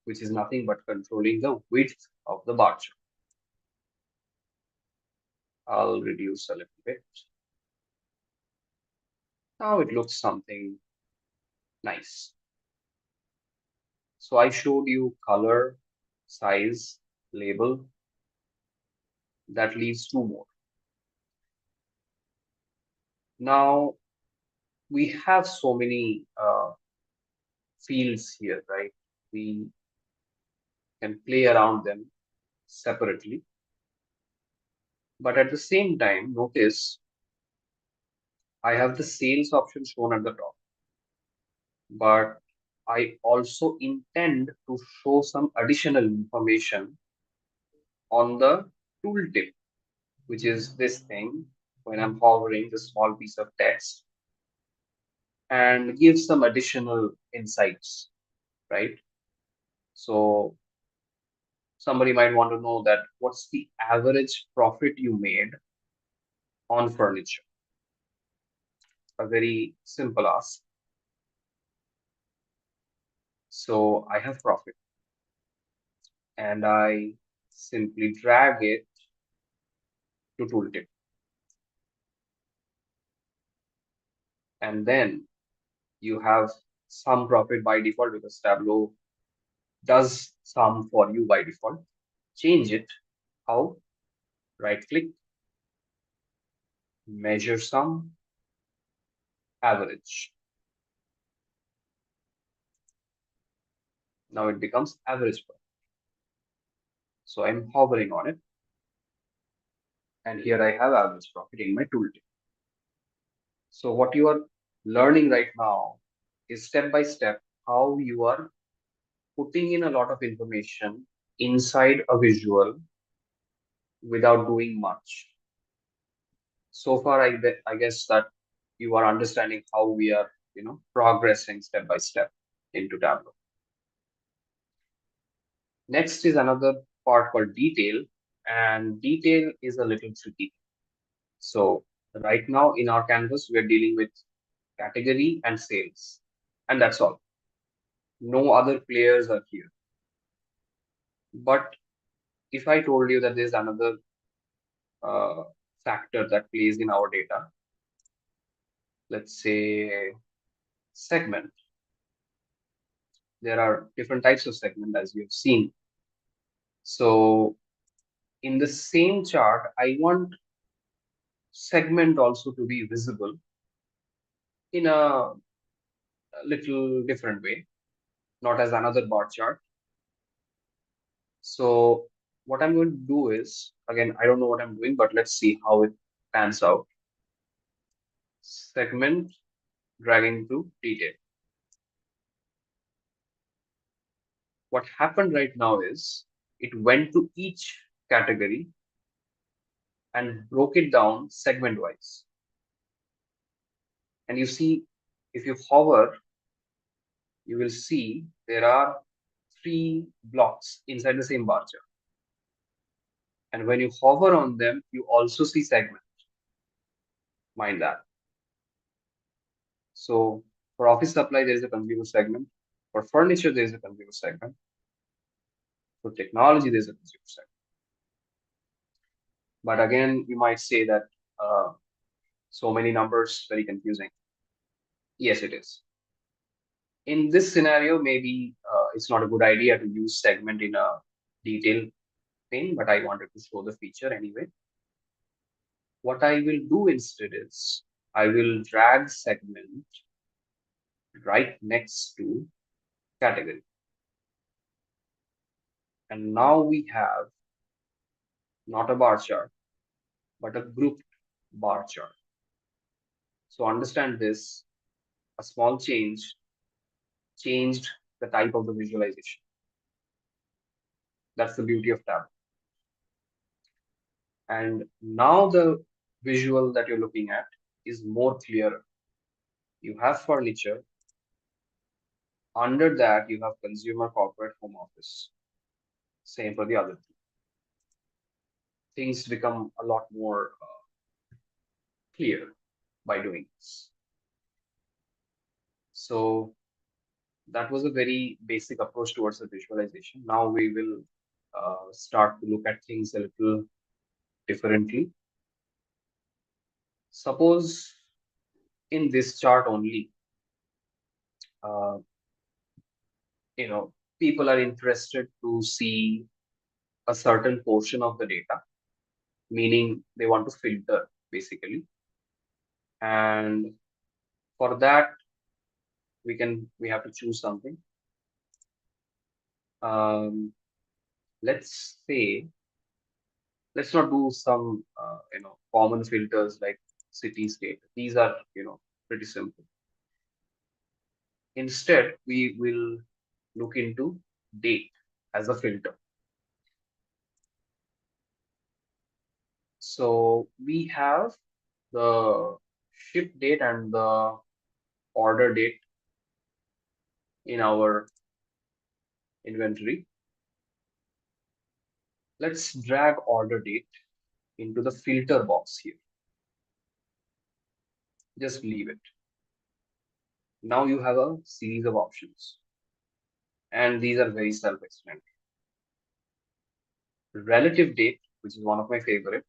which is nothing but controlling the width of the bar chart. I'll reduce a little bit. Now it looks something nice. So I showed you color, size, label. That leaves two more. Now we have so many fields here, right? We can play around them separately. But at the same time, notice I have the sales option shown at the top, but I also intend to show some additional information on the tooltip, which is this thing when I'm hovering the small piece of text and give some additional insights, right? So somebody might want to know that what's the average profit you made on furniture. a very simple ask. So I have profit and I simply drag it to tooltip. And then you have sum profit by default because Tableau does sum for you by default. Change it. How? Right click, measure sum, average. Now it becomes average profit. So I'm hovering on it. And here I have average profit in my tooltip. So what you are learning right now is step by step how you are putting in a lot of information inside a visual without doing much. So far, I guess that you are understanding how we are, progressing step by step into Tableau. Next is another part called detail, and detail is a little tricky. So right now in our canvas, we are dealing with category and sales, and that's all. No other players are here. But if I told you that there's another uh, factor that plays in our data, let's say segment. There are different types of segment as you've seen. So in the same chart, I want segment also to be visible in a little different way, not as another bar chart. So what I'm going to do is, again, I don't know what I'm doing, but let's see how it pans out. Segment, dragging to detail. What happened right now is it went to each category and broke it down segment wise. And you see, if you hover, you will see there are three blocks inside the same bar chart. And when you hover on them, you also see segment. Mind that. So for office supply, there is a consumer segment. For furniture, there is a consumer segment. For technology, there is a consumer segment. But again, you might say that so many numbers, very confusing. Yes, it is. In this scenario, maybe it's not a good idea to use segment in a detail thing, but I wanted to show the feature anyway. What I will do instead is I will drag segment right next to category. And now we have not a bar chart, but a grouped bar chart. So understand this, a small change changed the type of the visualization. That's the beauty of tab. And now the visual that you're looking at is more clearer. You have furniture. Under that, you have consumer, corporate, home office. Same for the other two. Things become a lot more clear by doing this. So that was a very basic approach towards the visualization. Now we will start to look at things a little differently. Suppose in this chart only, uh, people are interested to see a certain portion of the data, meaning they want to filter basically. And for that, we have to choose something. Um, let's say, let's not do some common filters like city state. These are pretty simple. Instead, we will look into date as a filter. So we have the ship date and the order date in our inventory. Let's drag order date into the filter box here. Just leave it. Now you have a series of options, and these are very self-explanatory. Relative date, which is one of my favorite,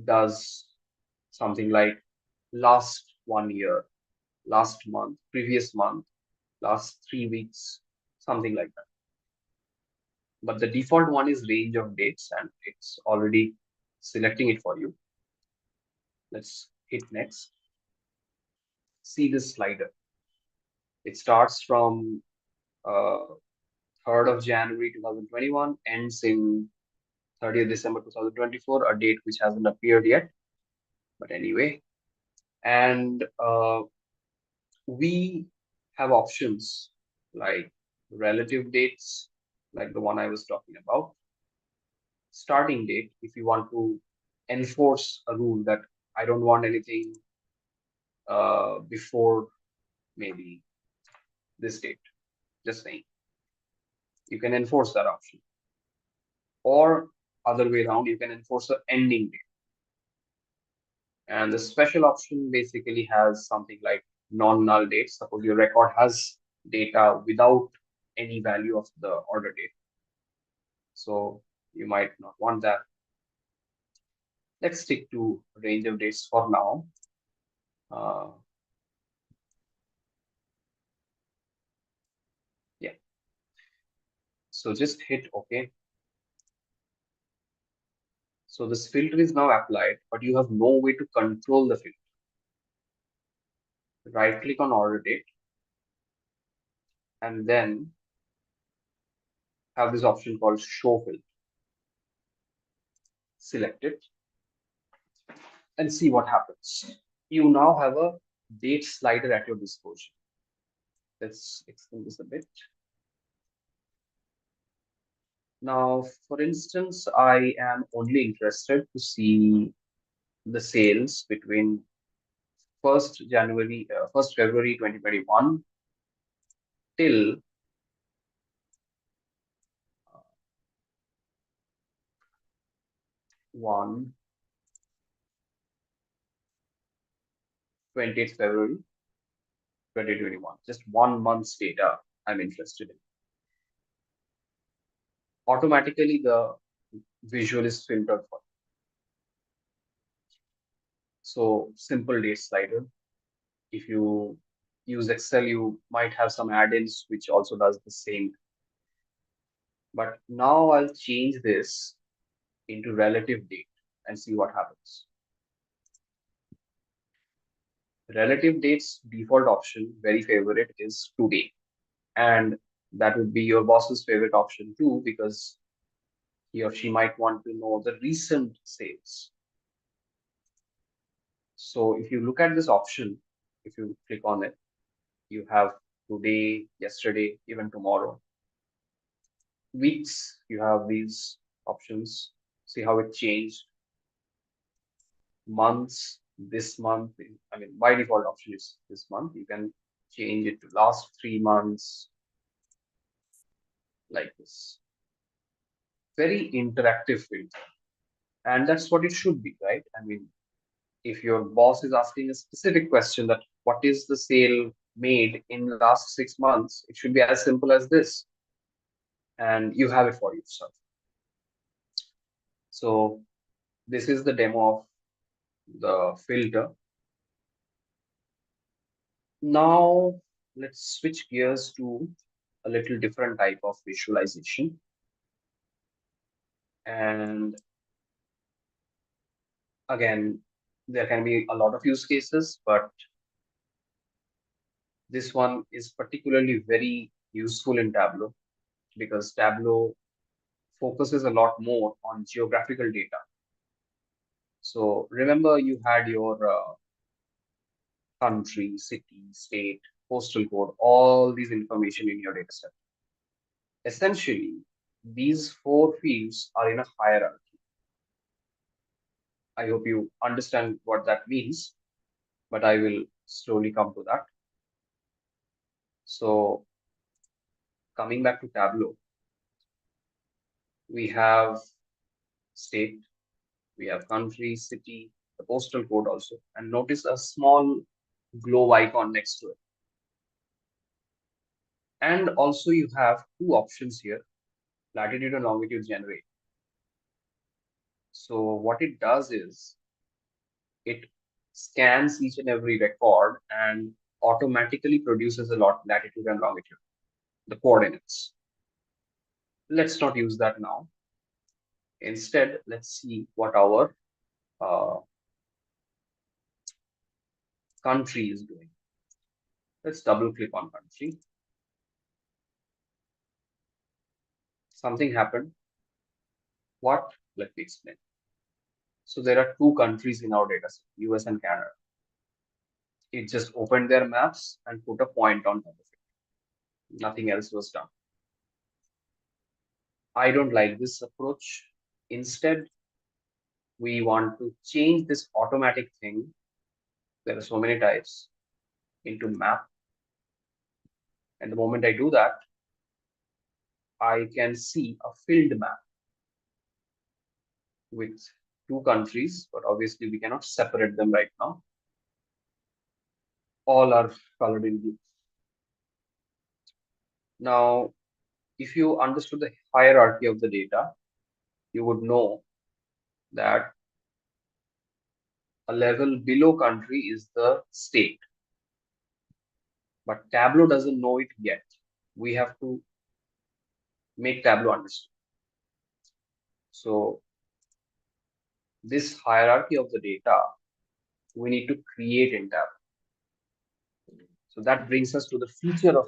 does something like last 1 year, last month, last 3 weeks, something like that. But the default one is range of dates, and it's already selecting it for you. Let's hit next. See this slider. It starts from 3rd of January 2021, ends in 30th December 2024, a date which hasn't appeared yet. But anyway, and we have options like relative dates, like the one I was talking about, starting date, if you want to enforce a rule that I don't want anything before maybe this date, just saying, you can enforce that option. Or other way around, you can enforce the ending date. And the special option basically has something like non-null dates. Suppose your record has data without any value of the order date. So you might not want that. Let's stick to range of dates for now. Uh, yeah. So just hit OK. So this filter is now applied, but you have no way to control the filter. Right click on order date and then have this option called show filter. Select it and see what happens. You now have a date slider at your disposal. Let's extend this a bit. Now, for instance, I am only interested to see the sales between 1st February 2021 till 1 20th February 2021. Just 1 month's data I'm interested in. Automatically, the visual is filtered for. So simple date slider. If you use Excel, you might have some add-ins which also does the same. But now I'll change this into relative date and see what happens. Relative date's default option, very favorite, is today. And that would be your boss's favorite option too, because he or she might want to know the recent sales. So if you look at this option, if you click on it, you have today, yesterday, even tomorrow. Weeks, you have these options. See how it changed. Months, this month, I mean, by default option is this month. You can change it to last 3 months, like this. Very interactive filter. And that's what it should be, right? I mean, if your boss is asking a specific question that what is the sale made in the last 6 months, it should be as simple as this. And you have it for yourself. So this is the demo of the filter. Now let's switch gears to a little different type of visualization. And again, there can be a lot of use cases, but this one is particularly very useful in Tableau because Tableau focuses a lot more on geographical data. So remember you had your country, city, state, postal code, all these information in your data set. Essentially, these four fields are in a hierarchy. I hope you understand what that means, but I will slowly come to that. So coming back to Tableau, we have state, we have country, city, the postal code also, and notice a small globe icon next to it. And also you have two options here, latitude and longitude generate. So what it does is it scans each and every record and automatically produces a lot latitude and longitude, the coordinates. Let's not use that now. Instead, let's see what our uh, country is doing. Let's double click on country. Something happened. What? Let me explain. So there are two countries in our data set, US and Canada. It just opened their maps and put a point on top of it. Nothing else was done. I don't like this approach. Instead, we want to change this automatic thing. There are so many types into map. And the moment I do that, I can see a filled map with two countries, but obviously we cannot separate them right now. All are colored in blue. Now, if you understood the hierarchy of the data, you would know that a level below country is the state, but Tableau doesn't know it yet. We have to make Tableau understand. So this hierarchy of the data, we need to create in Tableau. So that brings us to the feature of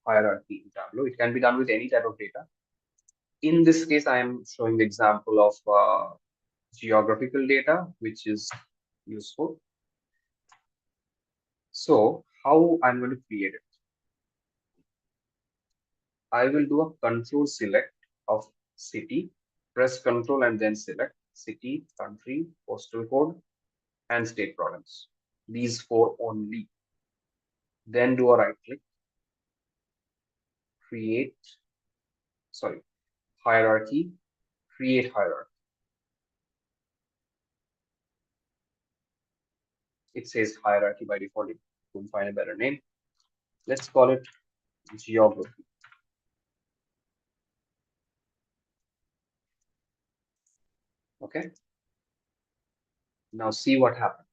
hierarchy in Tableau. It can be done with any type of data. In this case, I am showing the example of geographical data, which is useful. So how I'm going to create it? I will do a control select of city, press control and then select city, country, postal code, and state province. These four only. Then do a right click, create, sorry, hierarchy, create hierarchy. It says hierarchy by default. It couldn't find a better name. Let's call it geography. Okay. Now see what happened.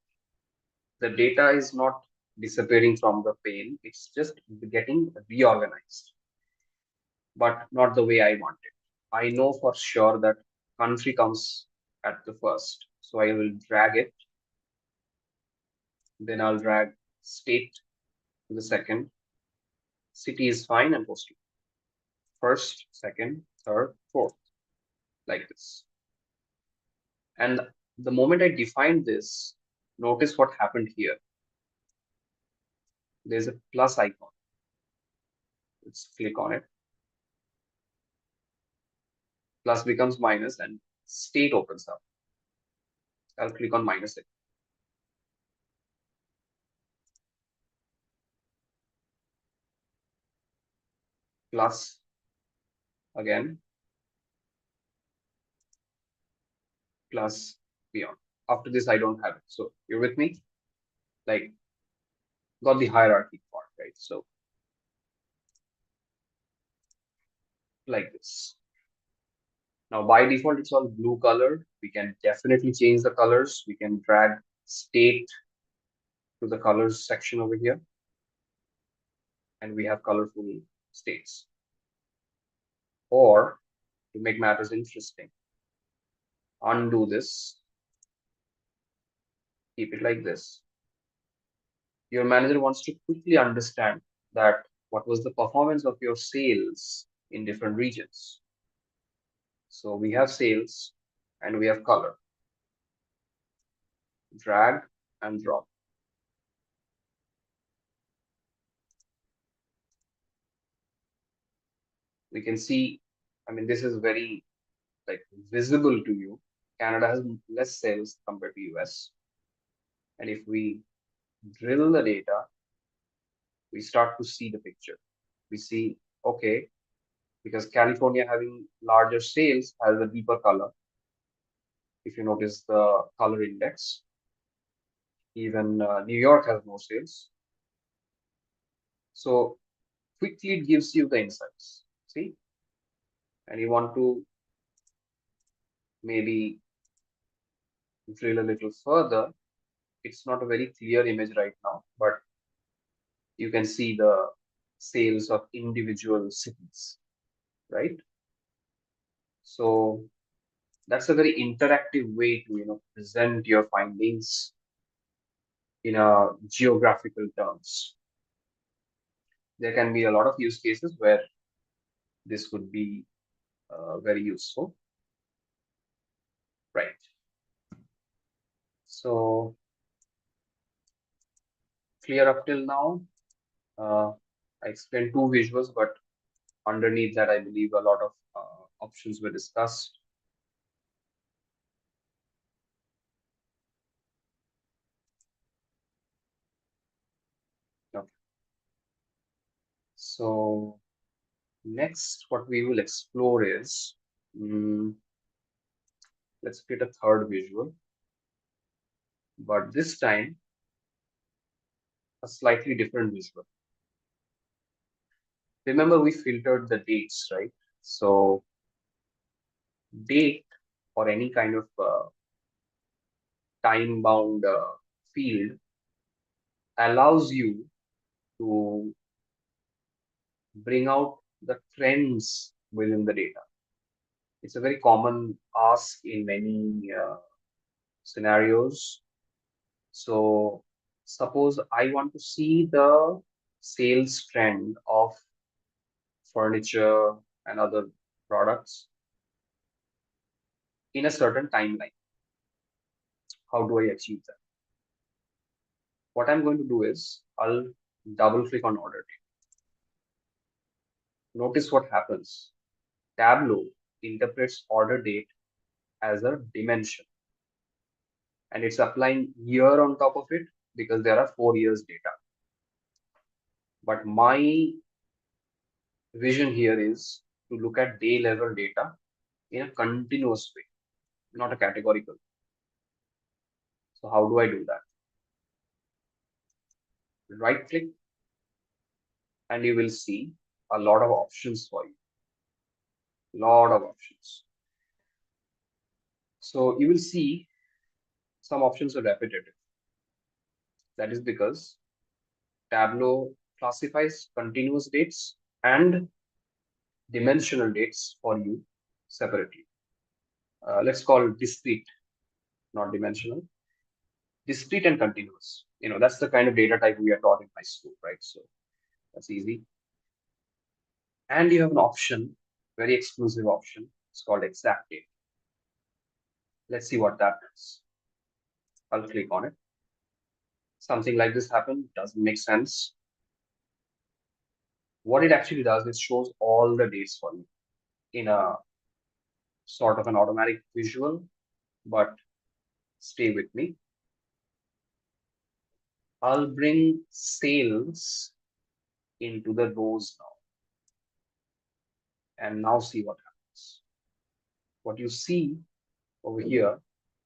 The data is not disappearing from the pane. It's just getting reorganized, but not the way I want it. I know for sure that country comes at the first. So I will drag it. Then I'll drag state to the second. City is fine and postal. First, second, third, fourth, like this. And the moment I define this, notice what happened here. There's a plus icon. Let's click on it. Plus becomes minus and state opens up. I'll click on minus it. Plus again, plus beyond. After this, I don't have it. So you're with me? Like, got the hierarchy part, right? So like this. Now by default, it's all blue colored. We can definitely change the colors. We can drag state to the colors section over here. And we have colorful states. Or to make matters interesting, undo this, keep it like this. Your manager wants to quickly understand that what was the performance of your sales in different regions. So we have sales and we have color. Drag and drop. We can see, I mean, this is very like visible to you. Canada has less sales compared to US. And if we drill the data, we start to see the picture. We see, okay, because California having larger sales has a deeper color. If you notice the color index, Even New York has no sales. So quickly it gives you the insights. See, and you want to maybe drill a little further. It's not a very clear image right now, but you can see the sales of individual cities, right? So that's a very interactive way to present your findings in a geographical terms. There can be a lot of use cases where this could be very useful, right? So clear up till now. Uh, I explained two visuals, but underneath that, I believe a lot of options were discussed. Okay. So next, what we will explore is, mm, let's create a third visual, but this time a slightly different visual. Remember, we filtered the dates, right? So date or any kind of time-bound field allows you to bring out the trends within the data. It's a very common ask in many scenarios. So suppose I want to see the sales trend of furniture and other products in a certain timeline. How do I achieve that? What I'm going to do is I'll double click on order date. Notice what happens. Tableau interprets order date as a dimension and it's applying year on top of it because there are 4 years data. But my vision here is to look at day level data in a continuous way, not a categorical. So how do I do that? Right click and you will see a lot of options for you. Lot of options. So you will see some options are repetitive. That is because Tableau classifies continuous dates and dimensional dates for you separately. Let's call it discrete, not dimensional. Discrete and continuous. That's the kind of data type we are taught in my school, right? So that's easy. And you have an option, very exclusive option. It's called exact date. Let's see what that is. I'll click on it. Something like this happened, doesn't make sense. What it actually does is shows all the dates for you in a sort of an automatic visual, but stay with me. I'll bring sales into the rows now and now see what happens. What you see over here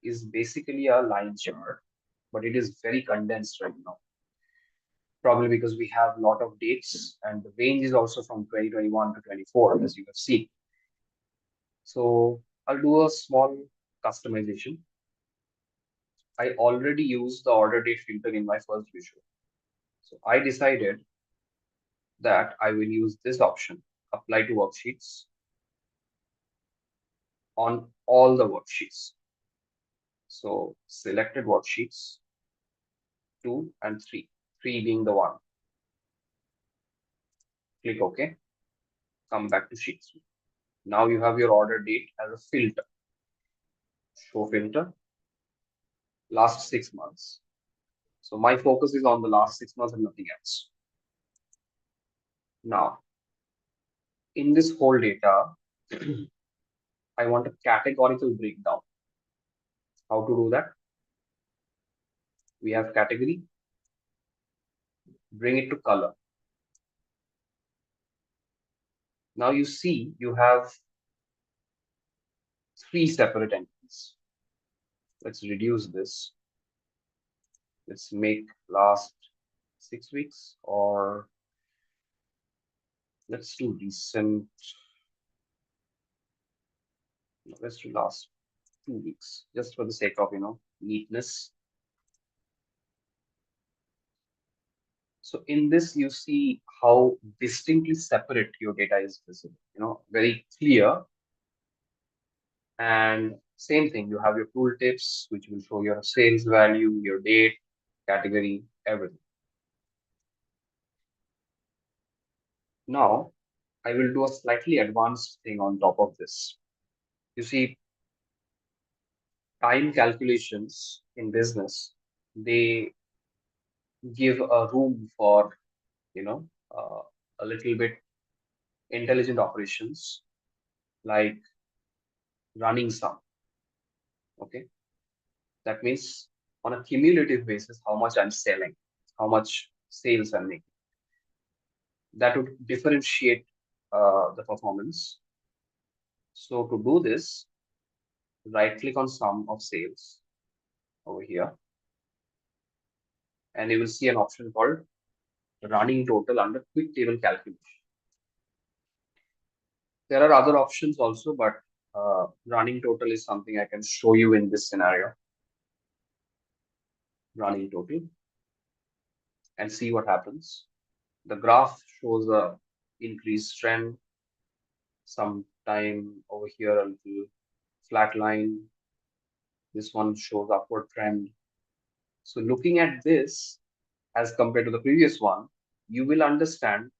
is basically a line chart, but it is very condensed right now. Probably because we have a lot of dates and the range is also from 2021 to 24, as you have seen. So I'll do a small customization. I already used the order date filter in my first visual. So I decided that I will use this option, apply to worksheets, on all the worksheets. So selected worksheets, 2 and 3, 3 being the one. Click OK, come back to sheet 3. Now you have your order date as a filter. Show filter, last 6 months. So my focus is on the last 6 months and nothing else. Now, in this whole data, I want a categorical breakdown. How to do that? We have category, bring it to color. Now you see you have 3 separate entities. Let's reduce this. Let's make last 6 weeks, or let's do recent. Let's do last 2 weeks, just for the sake of neatness. So in this, you see how distinctly separate your data is visible. Very clear. And same thing, you have your tooltips, which will show your sales value, your date, category, everything. Now, I will do a slightly advanced thing on top of this. You see, time calculations in business, they give a room for, you know, uh, a little bit intelligent operations like running sum. Okay. That means on a cumulative basis, how much I'm selling, how much sales I'm making. That would differentiate the performance. So to do this, right click on sum of sales over here, and you will see an option called running total under quick table calculation. There are other options also, but running total is something I can show you in this scenario. Running total and see what happens. The graph shows a increased trend. Sometime over here a little flat line. This one shows upward trend. So looking at this as compared to the previous one, you will understand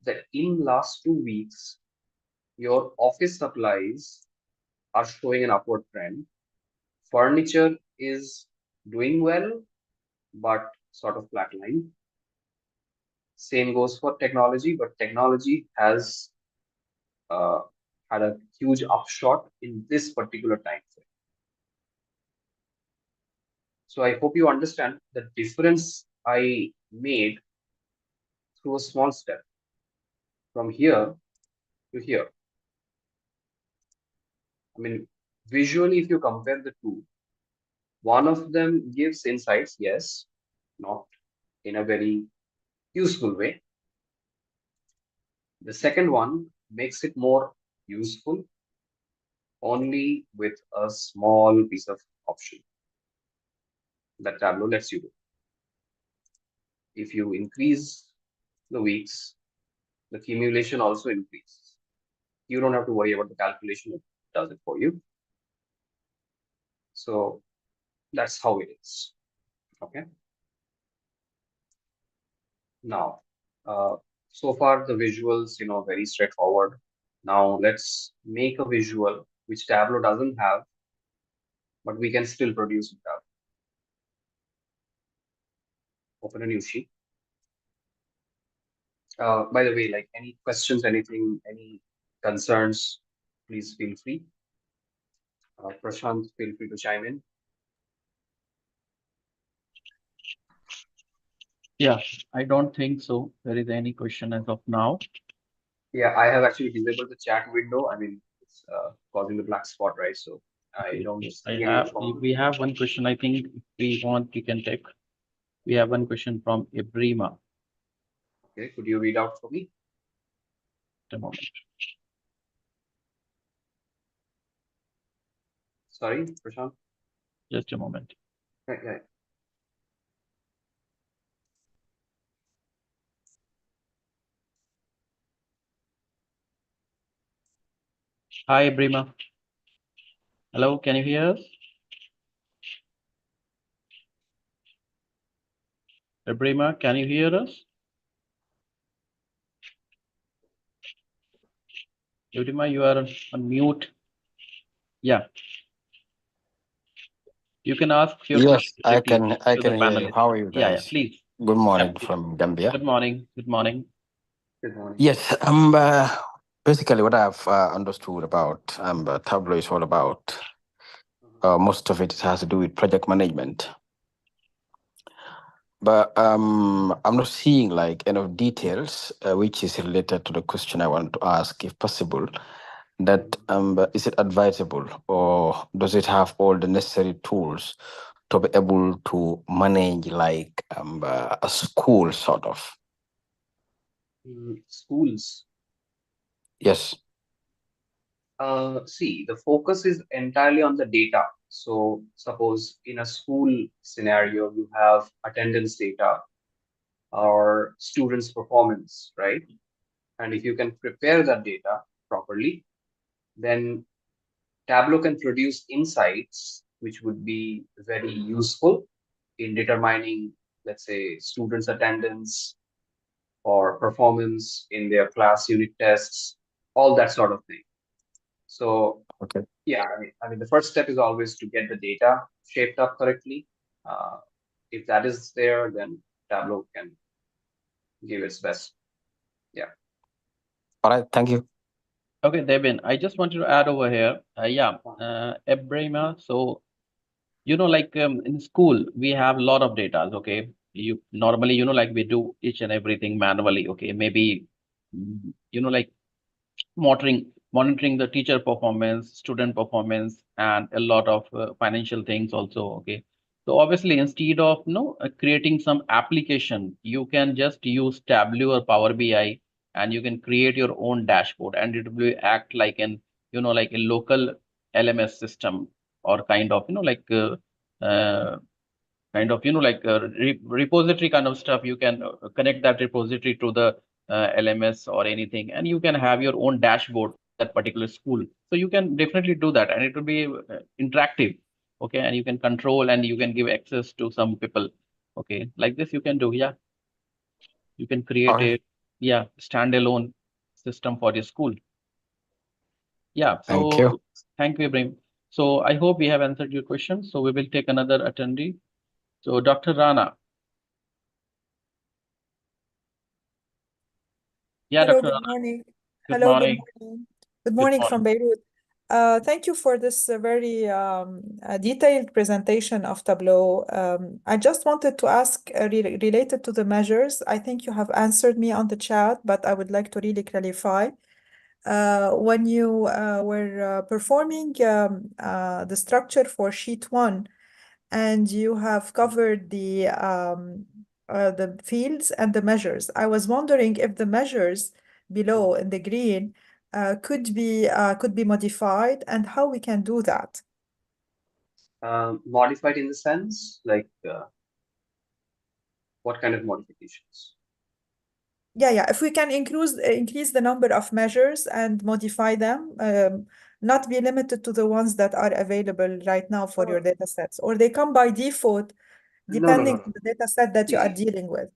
that in last 2 weeks, your office supplies are showing an upward trend. Furniture is doing well, but sort of flatline. Same goes for technology, but technology has uh, had a huge upshot in this particular time frame. So I hope you understand the difference I made through a small step from here to here. I mean, visually, if you compare the two, one of them gives insights, yes, not in a very useful way. The second one makes it more useful only with a small piece of option that Tableau lets you do. If you increase the weeks, the accumulation also increases. You don't have to worry about the calculation, it does it for you. So that's how it is. Okay. Now, so far the visuals, very straightforward. Now let's make a visual which Tableau doesn't have, but we can still produce it out. Open a new sheet. By the way, like any questions, anything, any concerns, please feel free. Prashant, feel free to chime in. Yeah, I don't think so. There is any question as of now. Yeah, I have actually disabled the chat window. I mean, it's causing the black spot, right? So I Okay, don't okay. see any response. We have one question. I think if we want, we can take. We have one question from Ibrima. Okay, could you read out for me? At the moment. Sorry, Prashant. Just a moment. Yeah, yeah. Hi, Ibrima. Hello, can you hear us? Ibrima, can you hear us? Ibrima, you are on mute. Yeah, you can ask your question Yes, directly I to the can hear you. panelists. How are you Yeah, yeah, guys? please. Good Yeah, morning please. from Gambia. Good morning. Good morning. Good morning. Yes, basically what I've understood about Tableau is all about. Mhm. Most of it has to do with project management, but I'm not seeing like enough details, which is related to the question I want to ask, if possible. That Mhm. is it advisable, or does it have all the necessary tools to be able to manage like a school sort of. Schools. Yes. See, the focus is entirely on the data. So suppose in a school scenario, you have attendance data or students' performance, right? And if you can prepare that data properly, then Tableau can produce insights which would be very useful in determining, let's say, students' attendance or performance in their class unit tests, all that sort of thing. So Okay. yeah, I mean, the first step is always to get the data shaped up correctly. Uh, if that is there, then Tableau can give its best. Yeah. All right. Thank you. Okay, Devin, I just wanted to add over here. Ebrahima. So, like in school, we have a lot of data. Okay, you normally, like we do each and everything manually. Okay, maybe, like monitoring the teacher performance, student performance, and a lot of financial things also. Okay, so obviously instead of creating some application, you can just use Tableau or Power BI, and you can create your own dashboard, and it will act like an like a local LMS system, or kind of uh, kind of like repository kind of stuff. You can connect that repository to the LMS or anything, and you can have your own dashboard for that particular school. So you can definitely do that, and it will be interactive. Okay, and you can control and you can give access to some people. Okay, like this you can do. Yeah, you can create Okay. a standalone system for your school. Yeah, Thank so you. thank you, Ibrahim. So I hope we have answered your question. So we will take another attendee. So Dr. Rana. Yeah, Hello, Dr. good Rana. morning. Good Hello, good morning. morning. Good Good morning from morning. Beirut. Thank you for this very detailed presentation of Tableau. I just wanted to ask related to the measures. I think you have answered me on the chat, but I would like to really clarify. When you were performing the structure for sheet one, and you have covered the fields and the measures. I was wondering if the measures below in the green could be modified and how we can do that. Modified in the sense, like what kind of modifications? Yeah. If we can increase the number of measures and modify them, not be limited to the ones that are available right now for your Uh, data sets, or they come by default no, no, depending no. on the data set that you are See, dealing with.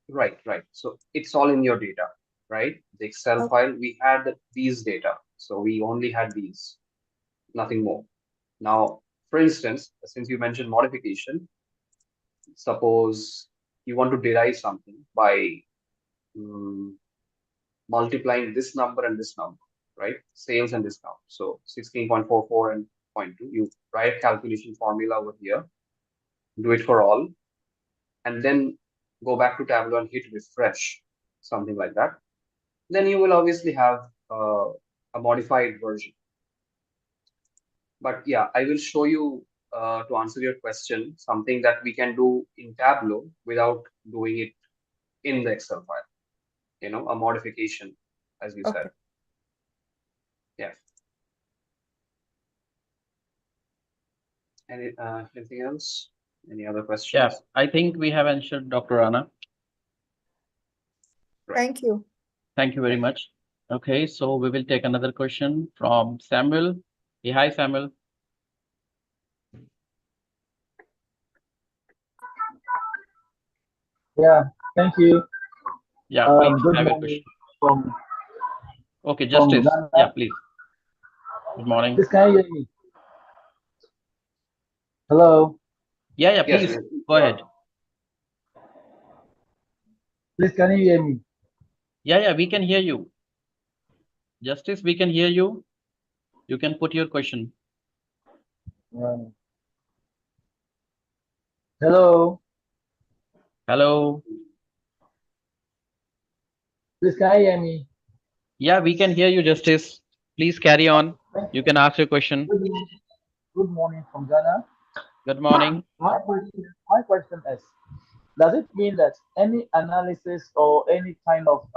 right, right. So it's all in your data, right? The Excel Okay. file, we had these data. So we only had these, nothing more. Now, for instance, since you mentioned modification, suppose you want to derive something by um, multiplying this number and this number, right? Sales and discount. So 16.44 and zero point 0.2. You write calculation formula over here, do it for all, and then go back to Tableau and hit refresh, something like that. Then you will obviously have a modified version. But yeah, I will show you to answer your question, something that we can do in Tableau without doing it in the Excel file, a modification, as you said. Okay. Yeah. Anything else? Any other Yeah, questions? I think we have answered Dr. Rana. Right. Thank you. Thank you very Thank you. much. Okay, so we will take another question from Samuel. Hey, hi, Samuel. Yeah, thank you. Yeah, please Good have your morning question. from Okay, from Justice. Ghana. Yeah, please. Good morning. Please, can you hear me? Hello. Yeah, Yes, please yes, go ahead. Please, can you hear me? Yeah, we can hear you. Justice, we can hear you. You can put your question. Um, hello. Hello. Please, can you hear me? Yeah, we can hear you, Justice. Please carry on. Thank You you. can ask your question. Good morning from Ghana. Good morning. My question is, does it mean that any analysis or any kind of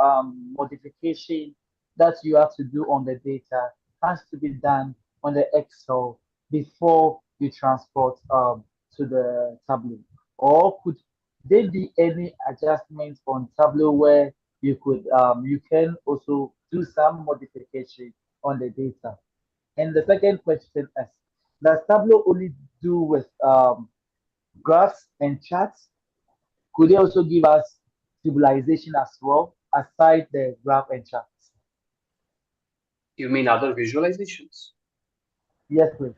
modification that you have to do on the data has to be done on the Excel before you transport to the Tableau? Or could there be any adjustments on Tableau where you can also do some modification on the data? And the second question is, does Tableau only do with graphs and charts? Could they also give us visualization as well, aside the graph and charts? You mean other visualizations? Yes, please.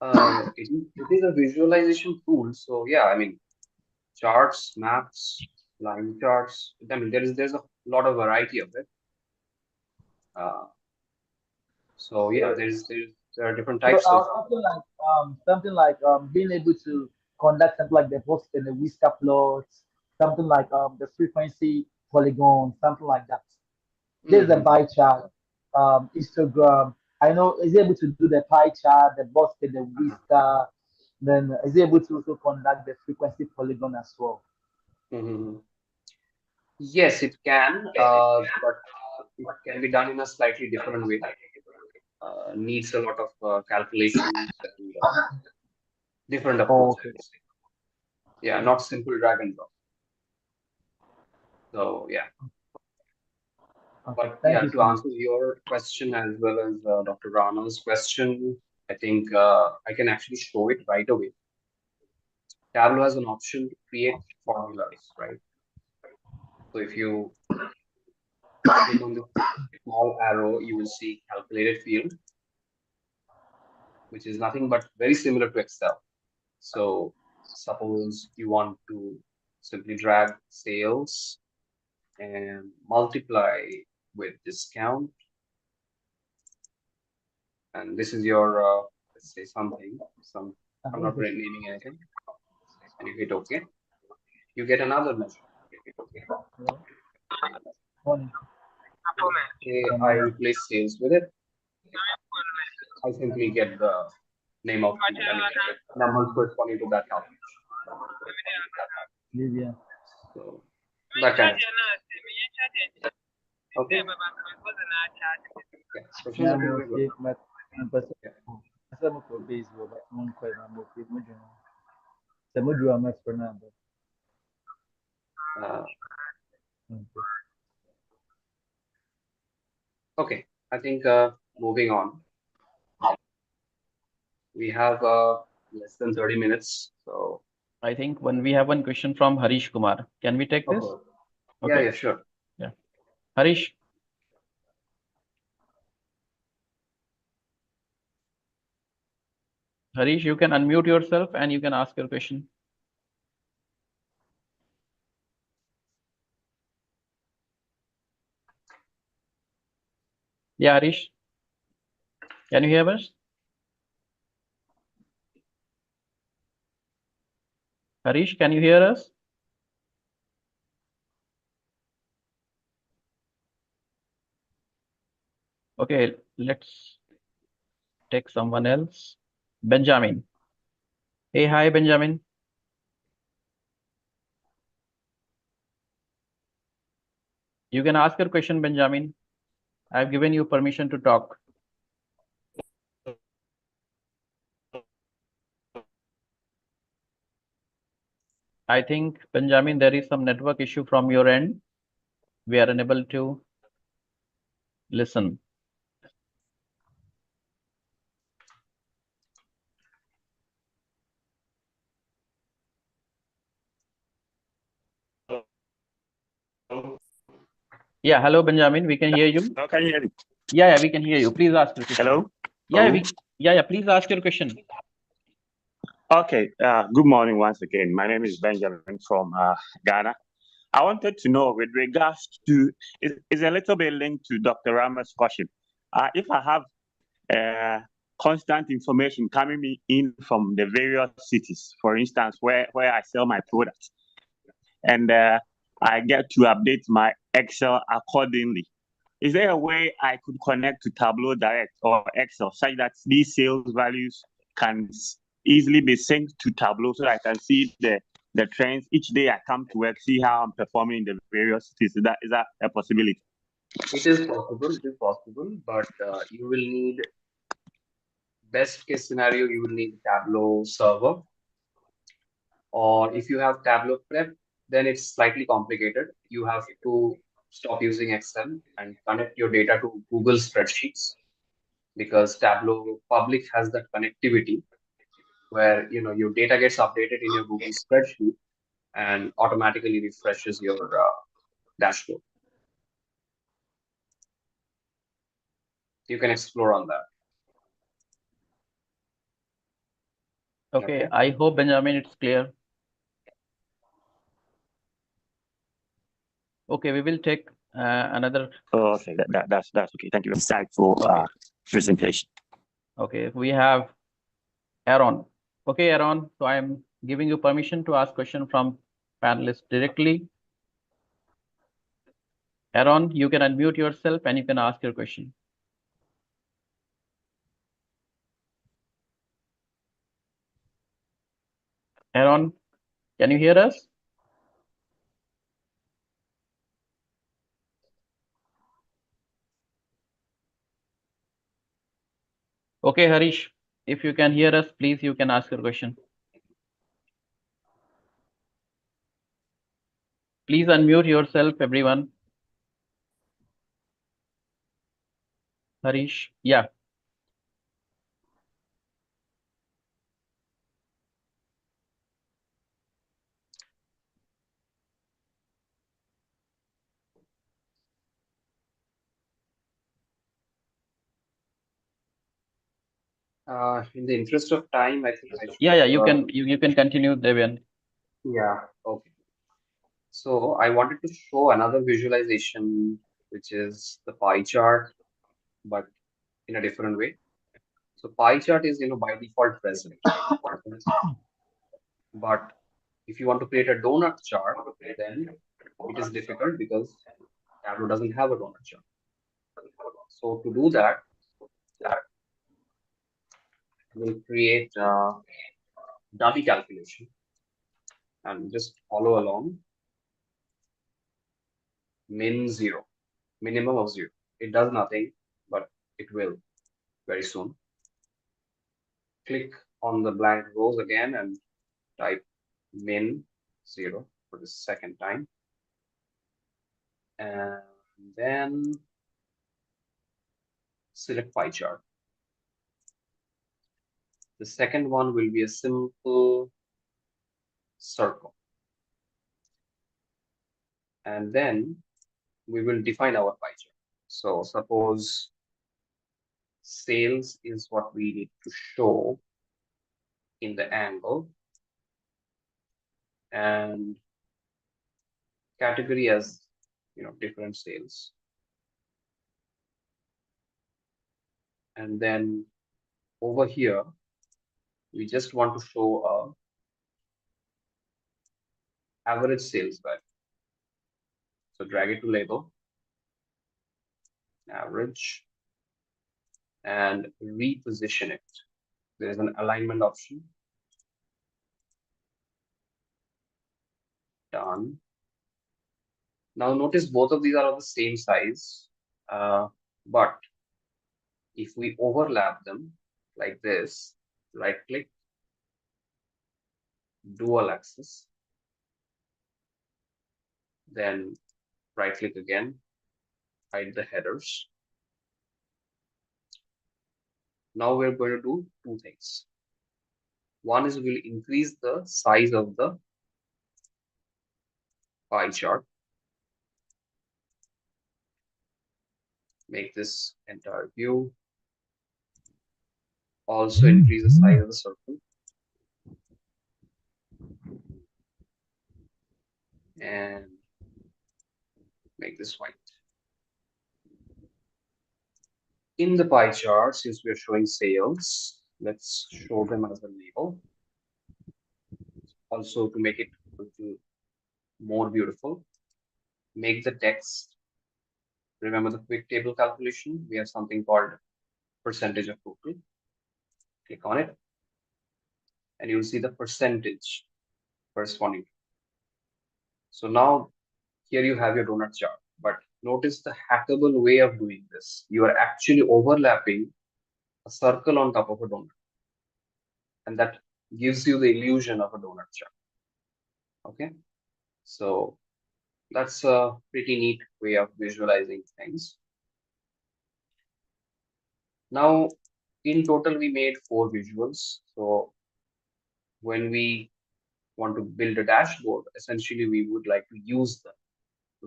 It is a visualization tool. So yeah, I mean charts, maps, line charts. I mean there's a lot of variety of it. Uh, so yeah, there are different So types of. something like being able to conduct something like the box and the whisker plots, something like the frequency polygon, something like that. There's a Mhm. pie chart, histogram. I know is able to do the pie chart, the box and the Uh-huh. whisker, then is able to also conduct the frequency polygon as well. Mhm. Yes, it can, but it can be done in a slightly different way. Needs a lot of calculations and different approach, I Okay, would say. Yeah, not simple drag and drop. So yeah, okay. but Thank yeah, you to so much. answer your question as well as Dr. Rana's question, I think I can actually show it right away. Tableau has an option to create formulas, right? So if you click on the small arrow, you will see calculated field, which is nothing but very similar to Excel. So suppose you want to simply drag sales and multiply with discount, and this is your let's say something, I'm not Okay. naming anything, and you hit OK, you get another measure. Hello. Morning. Say Good I morning. replace sales with it, I simply get the name of the, I mean, numbers corresponding to that calculation. Livia. So that kind of thing. Okay. Yeah. Questions Yeah, that I'm will be good. okay. But I'm person. Yeah. I'm for base, but I'm quite okay. The module I'm for now. Uh, Okay. okay. I think moving on, we have less than 30 minutes. So I think when we have one question from Harish Kumar. Can we take this? okay. Yeah, Okay. yeah, sure. Yeah. Harish. Harish, you can unmute yourself and you can ask your question. Yeah, Harish. Can you hear us? Harish, can you hear us? Okay, let's take someone else. Benjamin. Hey, hi, Benjamin. You can ask your question, Benjamin. I've given you permission to talk. I think, Benjamin, there is some network issue from your end. We are unable to listen. Yeah, hello, Benjamin. We can hear you. Now can you hear me? Yeah, we can hear you. Please ask your question. Hello? Yeah, Oh, please ask your question. okay. Good morning once again. My name is Benjamin from Ghana. I wanted to know with regards to, is a little bit linked to Dr. Rama's question. If I have constant information coming me in from the various cities, for instance, where I sell my products, and I get to update my Excel accordingly. Is there a way I could connect to Tableau Direct or Excel such that these sales values can easily be synced to Tableau so that I can see the trends each day I come to work, see how I'm performing in the various cities? Is that a possibility? It is possible, but you will need, best case scenario, you will need Tableau server, or if you have Tableau prep, then it's slightly complicated. You have to stop using Excel and connect your data to Google spreadsheets, because Tableau public has that connectivity where your data gets updated in your Google spreadsheet and automatically refreshes your dashboard. You can explore on that. Okay, I hope, Benjamin, it's clear. Okay, we will take another. Oh, okay, that's okay. Thank you. Insightful presentation. Okay, we have Aaron. Okay, Aaron, so I'm giving you permission to ask question from panelists directly. Aaron, you can unmute yourself and you can ask your question. Aaron, can you hear us? Okay, Harish, if you can hear us, please, you can ask your question. Please unmute yourself, everyone. Harish, yeah. In the interest of time, I think I should. Yeah, you can continue, Devian. Yeah, okay. So I wanted to show another visualization, which is the pie chart, but in a different way. So pie chart is, by default present. But if you want to create a donut chart, then it is difficult because Tableau doesn't have a donut chart. So to do that, we'll create a dummy calculation and just follow along. Min 0, minimum of 0. It does nothing, but it will very soon. Click on the blank rows again and type min 0 for the second time. And then select pie chart. The second one will be a simple circle. And then we will define our pie chart. So suppose sales is what we need to show in the angle, and category as different sales. And then over here, we just want to show a average sales value. So drag it to label, average, and reposition it. There is an alignment option. Done. Now notice both of these are of the same size, but if we overlap them like this, right click, dual axis, then right click again, hide the headers. Now we're going to do two things. One is we'll increase the size of the pie chart. Make this entire view. Also increase the size of the circle. And make this white. In the pie chart, since we're showing sales, let's show them as a label. Also, to make it a little more beautiful, make the text. Remember the quick table calculation? We have something called percentage of total. Click on it. and you'll see the percentage corresponding. So now here you have your donut chart, but notice the hackable way of doing this. You are actually overlapping a circle on top of a donut, and that gives you the illusion of a donut chart. Okay, so that's a pretty neat way of visualizing things. Now, in total, we made 4 visuals. So when we want to build a dashboard, essentially we would like to use the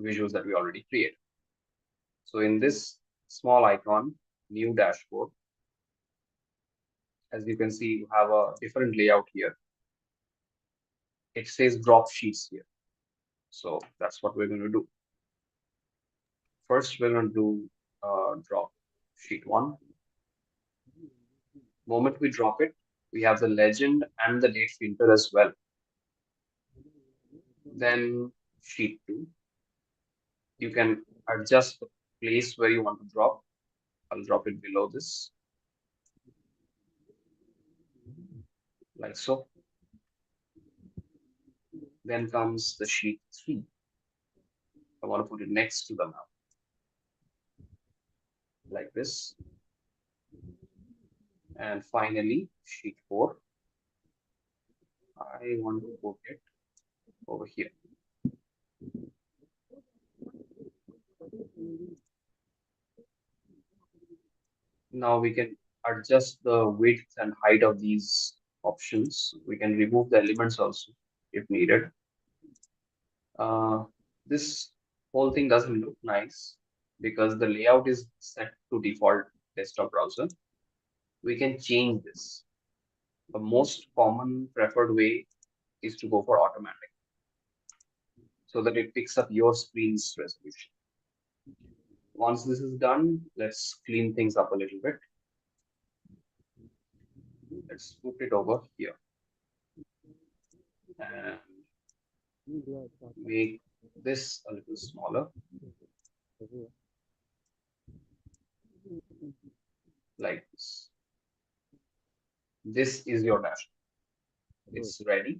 visuals that we already created. So in this small icon, new dashboard, as you can see, you have a different layout here. It says drop sheets here. So that's what we're going to do. First, we're going to do drop sheet 1. Moment we drop it, we have the legend and the date filter as well. Then sheet 2. You can adjust the place where you want to drop. I'll drop it below this, like so. Then comes the sheet 3. I want to put it next to the map, like this. And finally, sheet 4. I want to put it over here. Now we can adjust the width and height of these options. We can remove the elements also if needed. This whole thing doesn't look nice because the layout is set to default desktop browser. We can change this. The most common preferred way is to go for automatic so that it picks up your screen's resolution. Once this is done, let's clean things up a little bit. Let's put it over here and make this a little smaller, like this. This is your dashboard. It's ready.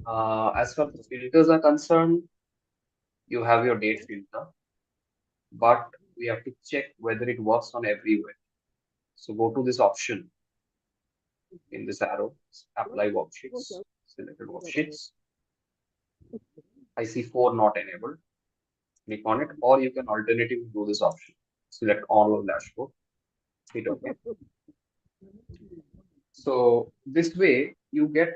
As far as the filters are concerned, you have your date filter, but we have to check whether it works on everywhere. So go to this option in this arrow, apply worksheets, selected worksheets. I see 4 not enabled. Click on it, or you can alternatively do this option. Select all of dashboard, hit OK. So this way you get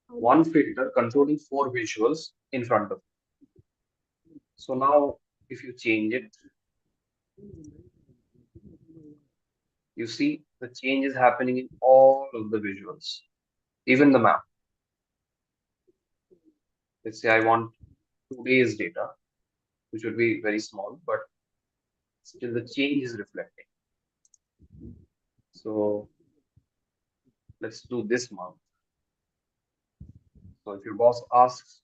one filter controlling 4 visuals in front of you. So now if you change it, you see the change is happening in all of the visuals, even the map. Let's say I want today's data, which would be very small, but still the change is reflecting. So let's do this month. So if your boss asks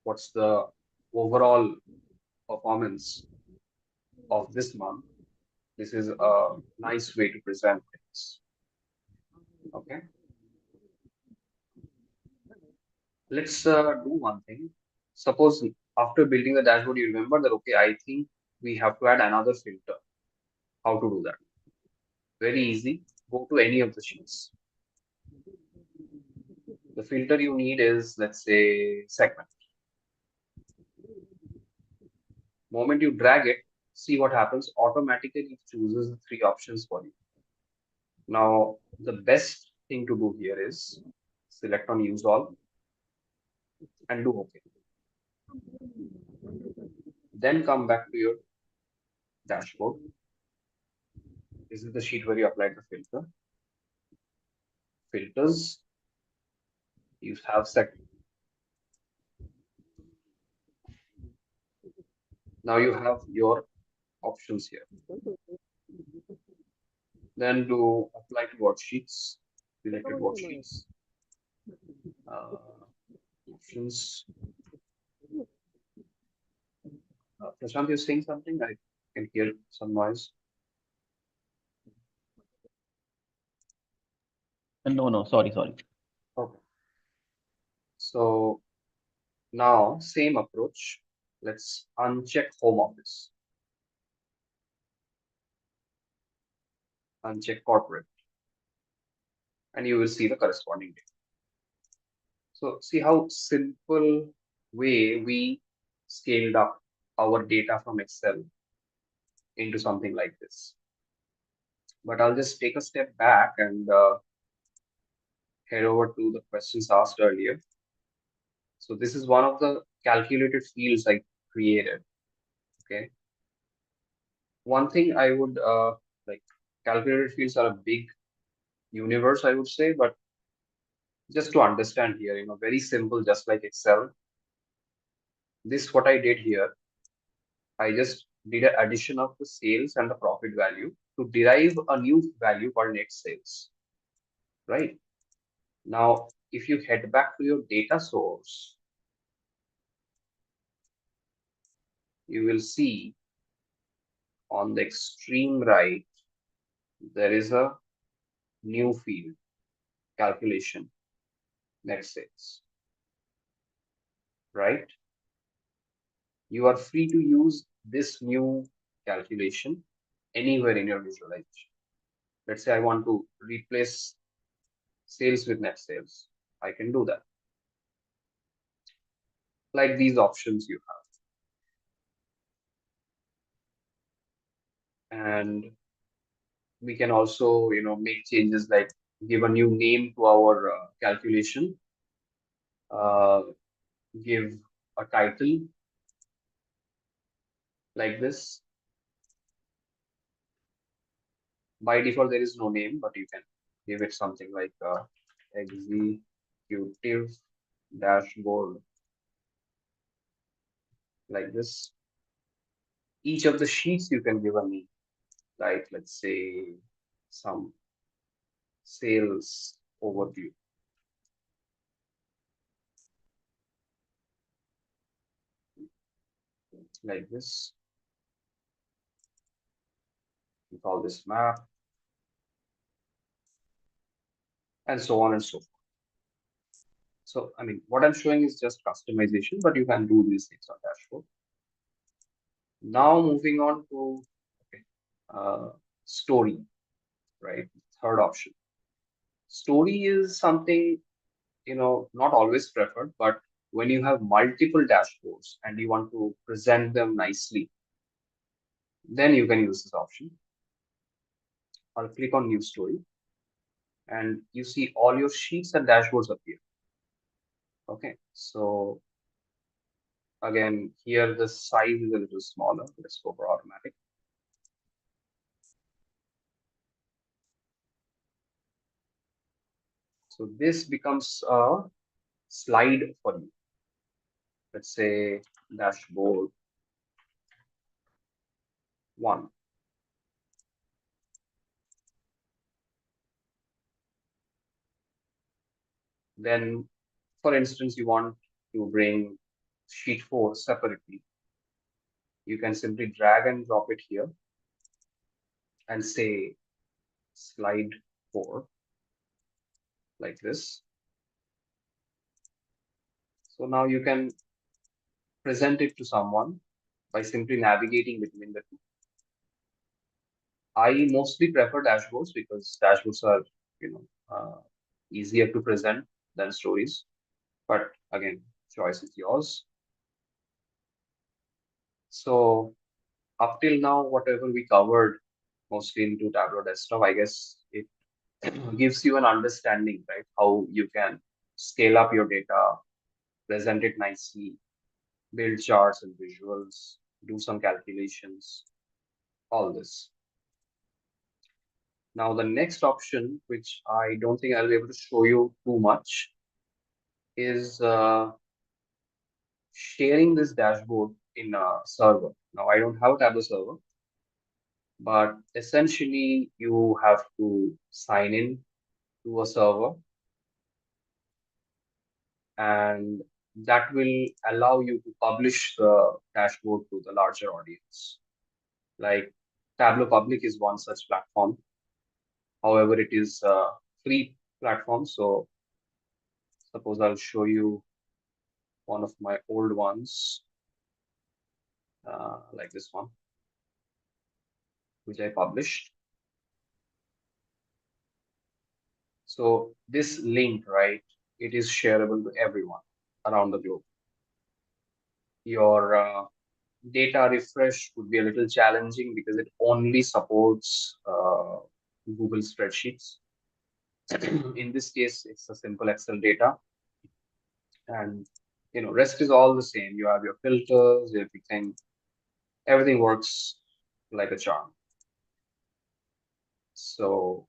what's the overall performance of this month, this is a nice way to present things. Okay. Let's do one thing. Suppose after building the dashboard, you remember that, okay, I think we have to add another filter. How to do that? Very easy. Go to any of the sheets. The filter you need is, let's say, segment. Moment you drag it, see what happens. Automatically it chooses the 3 options for you. Now, the best thing to do here is select on use all and do OK. Then come back to your dashboard. This is the sheet where you applied the filter. Filters, you have segment. Now you have your options here. Then do apply to worksheets, selected worksheets, options. Prashant, you're saying something? I can hear some noise. No, sorry. Okay. So now same approach. Let's uncheck home office, uncheck corporate, and you will see the corresponding data. So see how simple way we scaled up our data from Excel into something like this. But I'll just take a step back and head over to the questions asked earlier. So this is one of the calculated fields I created. Okay. One thing I would like, calculated fields are a big universe, I would say, but just to understand here, very simple, just like Excel. This what I did here. I just did an addition of the sales and the profit value to derive a new value called net sales, right? Now, if you head back to your data source, you will see on the extreme right, there is a new field, calculation, net sales, right? You are free to use this new calculation anywhere in your visualization. Let's say I want to replace sales with net sales. I can do that. Like these options you have. And we can also, make changes like give a new name to our calculation, uh, give a title like this. By default, there is no name, but you can give it something like executive dashboard like this. Each of the sheets you can give a name, like let's say some sales overview. Like this. We call this map, and so on and so forth. So, I mean, what I'm showing is just customization, but you can do these things on dashboard. Now moving on to story, right? Third option. Story is something, not always preferred, but when you have multiple dashboards and you want to present them nicely, then you can use this option. I'll click on new story and you see all your sheets and dashboards appear. Okay, so again, here the size is a little smaller. Let's go for automatic. So this becomes a slide for you. Let's say dashboard 1. Then, for instance, you want to bring sheet 4 separately. You can simply drag and drop it here and say slide 4 like this. So now you can present it to someone by simply navigating between the two. I mostly prefer dashboards because dashboards are, easier to present than stories. But again, choice is yours. So up till now, whatever we covered mostly into Tableau Desktop, I guess it gives you an understanding, right? How you can scale up your data, present it nicely, build charts and visuals, do some calculations, all this. Now, the next option, which I don't think I'll be able to show you too much, is sharing this dashboard in a server. Now, I don't have a Tableau server, but essentially you have to sign in to a server, and that will allow you to publish the dashboard to the larger audience. Like Tableau Public is one such platform. However, it is free platforms. So suppose I'll show you one of my old ones, like this one, which I published. So this link, right, it is shareable to everyone around the globe. Your data refresh would be a little challenging because it only supports Google spreadsheets. In this case, it's a simple Excel data, and rest is all the same. You have your filters, everything works like a charm. So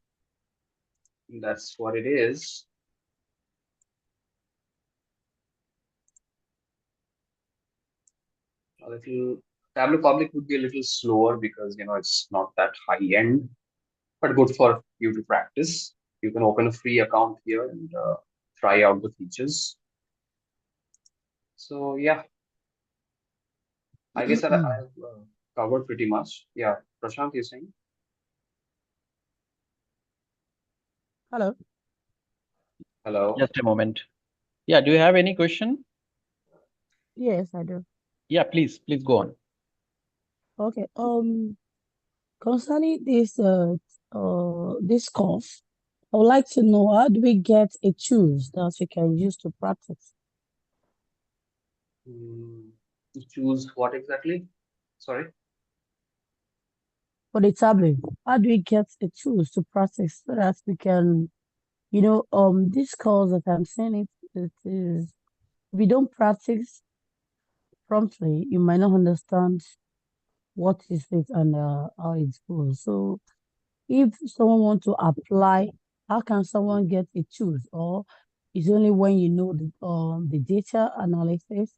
that's what it is. A little Tableau Public would be a little slower because it's not that high end, but good for you to practice. You can open a free account here and try out the features. So yeah, I guess I've covered pretty much. Yeah, Prashant, you're saying? Hello. Hello. Just a moment. Yeah, do you have any question? Yes, I do. Yeah, please go on. Okay. Concerning this course, I would like to know how do we get a tools that we can use to practice Choose what exactly? Sorry. for the tablet? How do we get a tools to practice so that we can, this course that I'm saying it is if you don't practice promptly, you might not understand what is it and how it goes. So if someone wants to apply, how can someone get a tools? Or it's only when you know the data analysis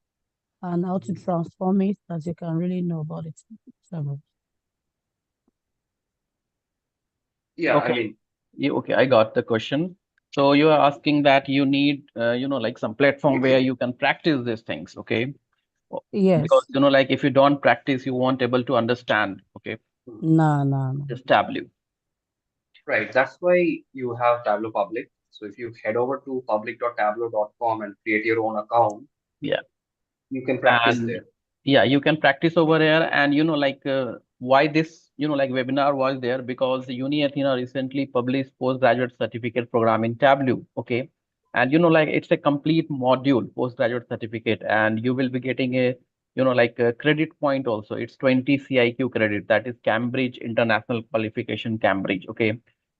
and how to transform it that you can really know about it. Yeah, I Okay. mean, Okay, I got the question. So you are asking that you need, like some platform where you can practice these things, okay? Because, Yes. like if you don't practice, you won't able to understand, okay? No. Just Tableau. right. That's why you have Tableau Public. So if you head over to public.tableau.com and create your own account, Yeah. you can practice And there. yeah, you can practice over here. And like why this like webinar was there, because Uni Athena recently published postgraduate certificate program in Tableau, okay? And like it's a complete module postgraduate certificate, and you will be getting a like a credit point also. It's 20 CIQ credit, that is Cambridge International Qualification Cambridge, okay?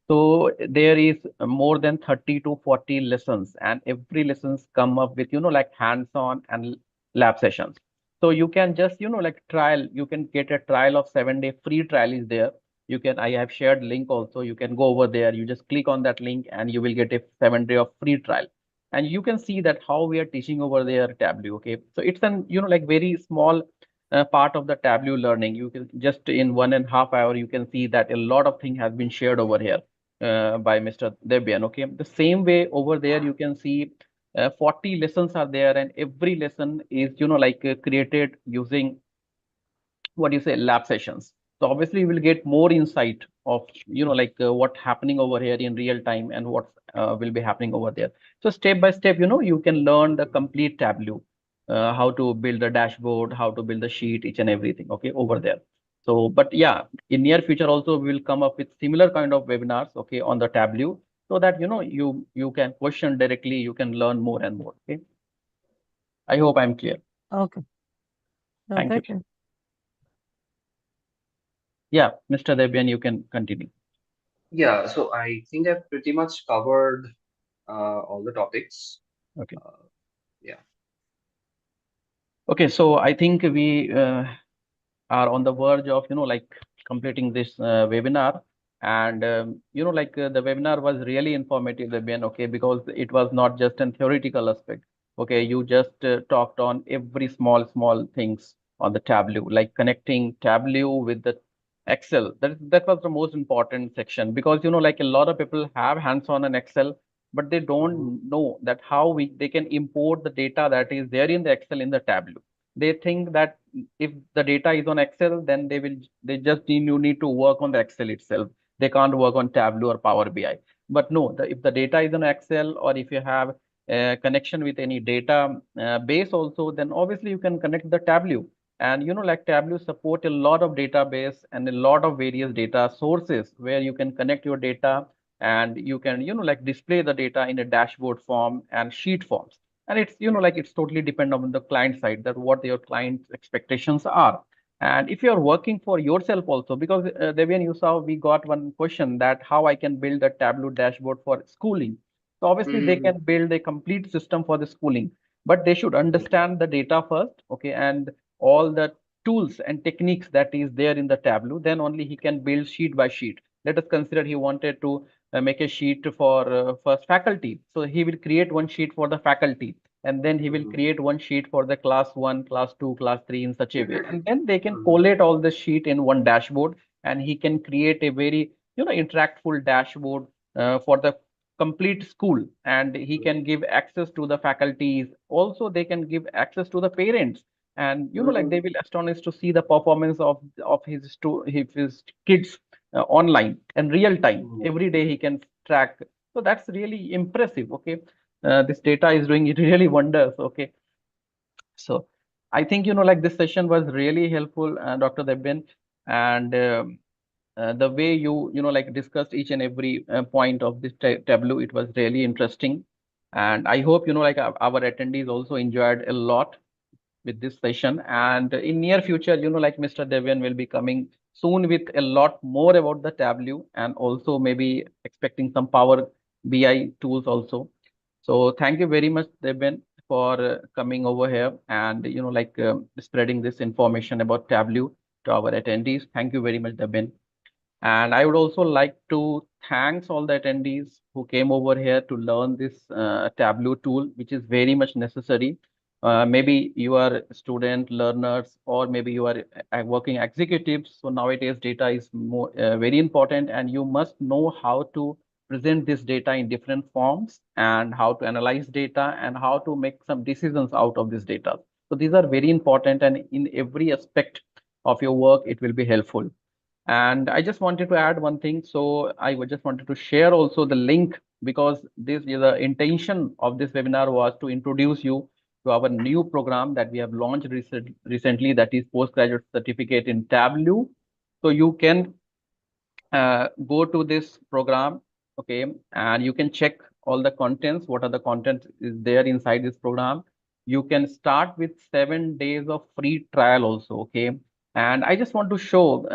So there is more than 30 to 40 lessons, and every lessons come up with like hands-on and lab sessions. So you can just like trial, you can get a trial of 7-day free trial is there. You can, I have shared link also, you can go over there, you just click on that link and you will get a 7-day of free trial. And you can see that how we are teaching over there Tableau, okay? So it's an like very small part of the Tableau learning. You can just in 1.5 hours you can see that a lot of thing has been shared over here by Mr. Debian, okay? The same way over there you can see 40 lessons are there, and every lesson is like created using what do you say lab sessions. So obviously you will get more insight of like what happening over here in real time and what will be happening over there. So step by step you can learn the complete Tableau, how to build a dashboard, how to build a sheet, each and everything, okay, over there. So but yeah, in near future also we will come up with similar kind of webinars, okay, on the Tableau, so that you can question directly, you can learn more and more, okay. I hope I'm clear. Okay. So Thank you. thank you. Yeah, Mr. Debian, you can continue. Yeah, so I think I've pretty much covered all the topics. Okay. Yeah. Okay, so I think we are on the verge of like completing this webinar, and like the webinar was really informative, Debian, okay, because it was not just an theoretical aspect. Okay, you just talked on every small things on the Tableau, like connecting Tableau with the Excel. That was the most important section, because like a lot of people have hands-on in Excel, but they don't know that how they can import the data that is there in the Excel in the Tableau. They think that if the data is on Excel, then they just need to work on the Excel itself. They can't work on Tableau or Power BI. But no, if the data is in Excel, or if you have a connection with any data base also, then obviously you can connect the Tableau. And like Tableau support a lot of database and a lot of various data sources where you can connect your data, and you can like display the data in a dashboard form and sheet forms. And it's like it's totally dependent on the client side, that what your client's expectations are. And if you are working for yourself also, because Devian, you saw we got one question that how I can build a Tableau dashboard for schooling. So obviously they Mm-hmm. can build a complete system for the schooling, but they should understand the data first, okay, and all the tools and techniques that is there in the Tableau. Then only he can build sheet by sheet. Let us consider he wanted to make a sheet for first faculty. So he will create one sheet for the faculty, and then he will Mm-hmm. create one sheet for the class 1, class 2, class 3 in such a way. And then they can Mm-hmm. collate all the sheet in one dashboard, and he can create a very, interactful dashboard for the complete school. And he can give access to the faculties. Also, they can give access to the parents. And, like Mm-hmm. they will astonished to see the performance of his kids online and real time. Mm-hmm. Every day he can track. So that's really impressive. Okay, this data is doing it really wonders. Okay, so I think like this session was really helpful, Dr. Debben, and the way you like discussed each and every point of this tableau, it was really interesting. And I hope like our attendees also enjoyed a lot with this session. And in near future, like Mr. Devian will be coming soon with a lot more about the Tableau, and also maybe expecting some Power BI tools also. So thank you very much, Devian, for coming over here and like spreading this information about Tableau to our attendees. Thank you very much, Devian. And I would also like to thanks all the attendees who came over here to learn this Tableau tool, which is very much necessary. Maybe you are student learners, or maybe you are working executives. So nowadays data is more very important, and you must know how to present this data in different forms, and how to analyze data, and how to make some decisions out of this data. So these are very important, and in every aspect of your work, it will be helpful. And I just wanted to add one thing. So I just wanted to share also the link, because this is the intention of this webinar was to introduce you to our new program that we have launched recently, that is postgraduate certificate in Tableau. So you can go to this program, okay, and you can check all the contents, what are the contents is there inside this program. You can start with 7 days of free trial also, okay. And I just want to show,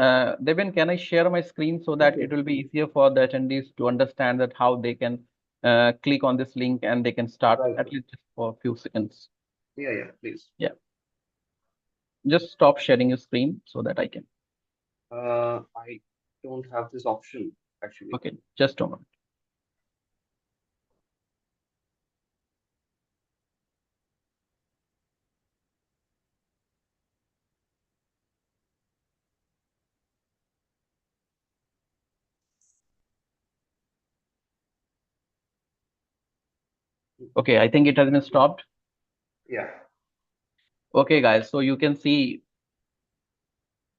Devin, can I share my screen so that Okay. it will be easier for the attendees to understand that how they can click on this link and they can start Right. at least for a few seconds. Yeah, yeah, please. Yeah, just stop sharing your screen so that I can. I don't have this option actually. Okay, just a moment. Okay, I think it has been stopped. Yeah. Okay, guys, so you can see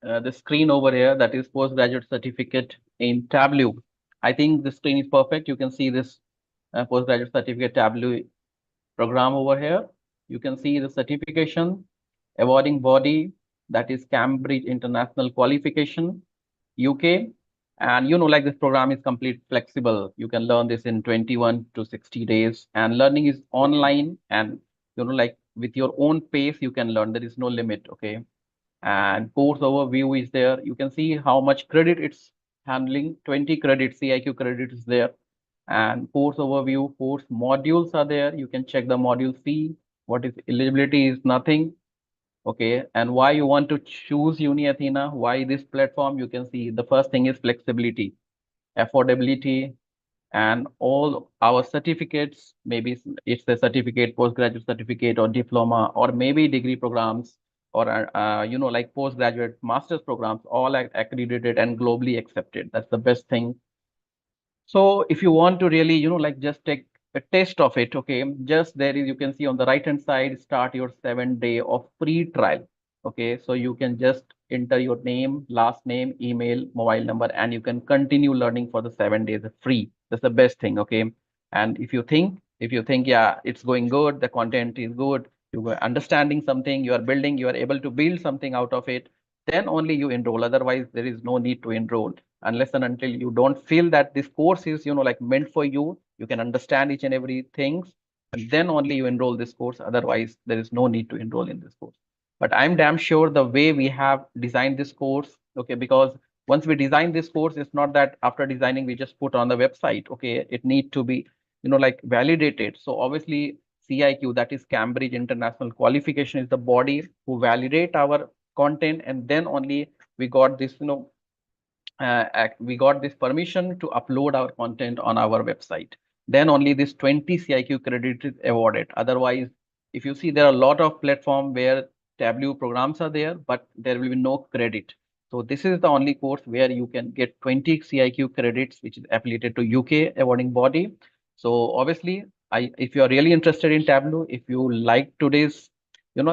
the screen over here, that is postgraduate certificate in Tableau. I think the screen is perfect. You can see this postgraduate certificate Tableau program over here. You can see the certification, awarding body, that is Cambridge International Qualification, UK. And like this program is complete flexible. You can learn this in 21 to 60 days, and learning is online, and like with your own pace, you can learn. There is no limit, okay. And course overview is there. You can see how much credit it's handling. 20 credits, CIQ credit is there. And course overview, course modules are there. You can check the module fee. What is eligibility is nothing. Okay, and why you want to choose Uni Athena? Why this platform? You can see the first thing is flexibility, affordability, and all our certificates. Maybe it's a certificate, postgraduate certificate, or diploma, or maybe degree programs, or like postgraduate master's programs, all are accredited and globally accepted. That's the best thing. So if you want to really, like just take a test of it, okay, just there is, you can see on the right hand side, start your 7 day of free trial. Okay, so you can just enter your name, last name, email, mobile number, and you can continue learning for the 7 days free. That's the best thing. Okay. And if you think, yeah, it's going good, the content is good, you are understanding something, you are building, you are able to build something out of it, then only you enroll. Otherwise, there is no need to enroll unless and until you don't feel that this course is, like meant for you. You can understand each and every things, and then only you enroll this course. Otherwise, there is no need to enroll in this course. But I'm damn sure the way we have designed this course, okay, because once we design this course, it's not that after designing we just put on the website. Okay, it need to be, like validated. So obviously CIQ, that is Cambridge International Qualification, is the body who validate our content, and then only we got this, we got this permission to upload our content on our website. Then only this 20 CIQ credit is awarded. Otherwise, if you see, there are a lot of platforms where Tableau programs are there, but there will be no credit. So this is the only course where you can get 20 CIQ credits, which is affiliated to UK awarding body. So obviously, if you are really interested in Tableau, if you like today's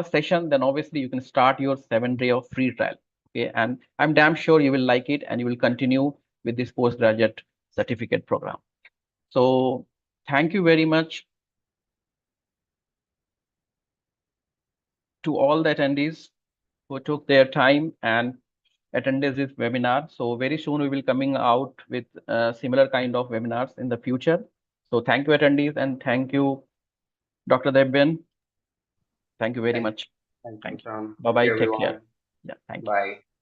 session, then obviously you can start your 7 day of free trial. Okay, and I'm damn sure you will like it and you will continue with this postgraduate certificate program. So thank you very much to all the attendees who took their time and attended this webinar. So very soon we will coming out with similar kind of webinars in the future. So thank you attendees, and thank you, Dr. Debben. Thank you very Thank, much. thank you, Thank you. Tom. Thank Bye-bye. you, Take care. everyone. Yeah, thank you. Bye.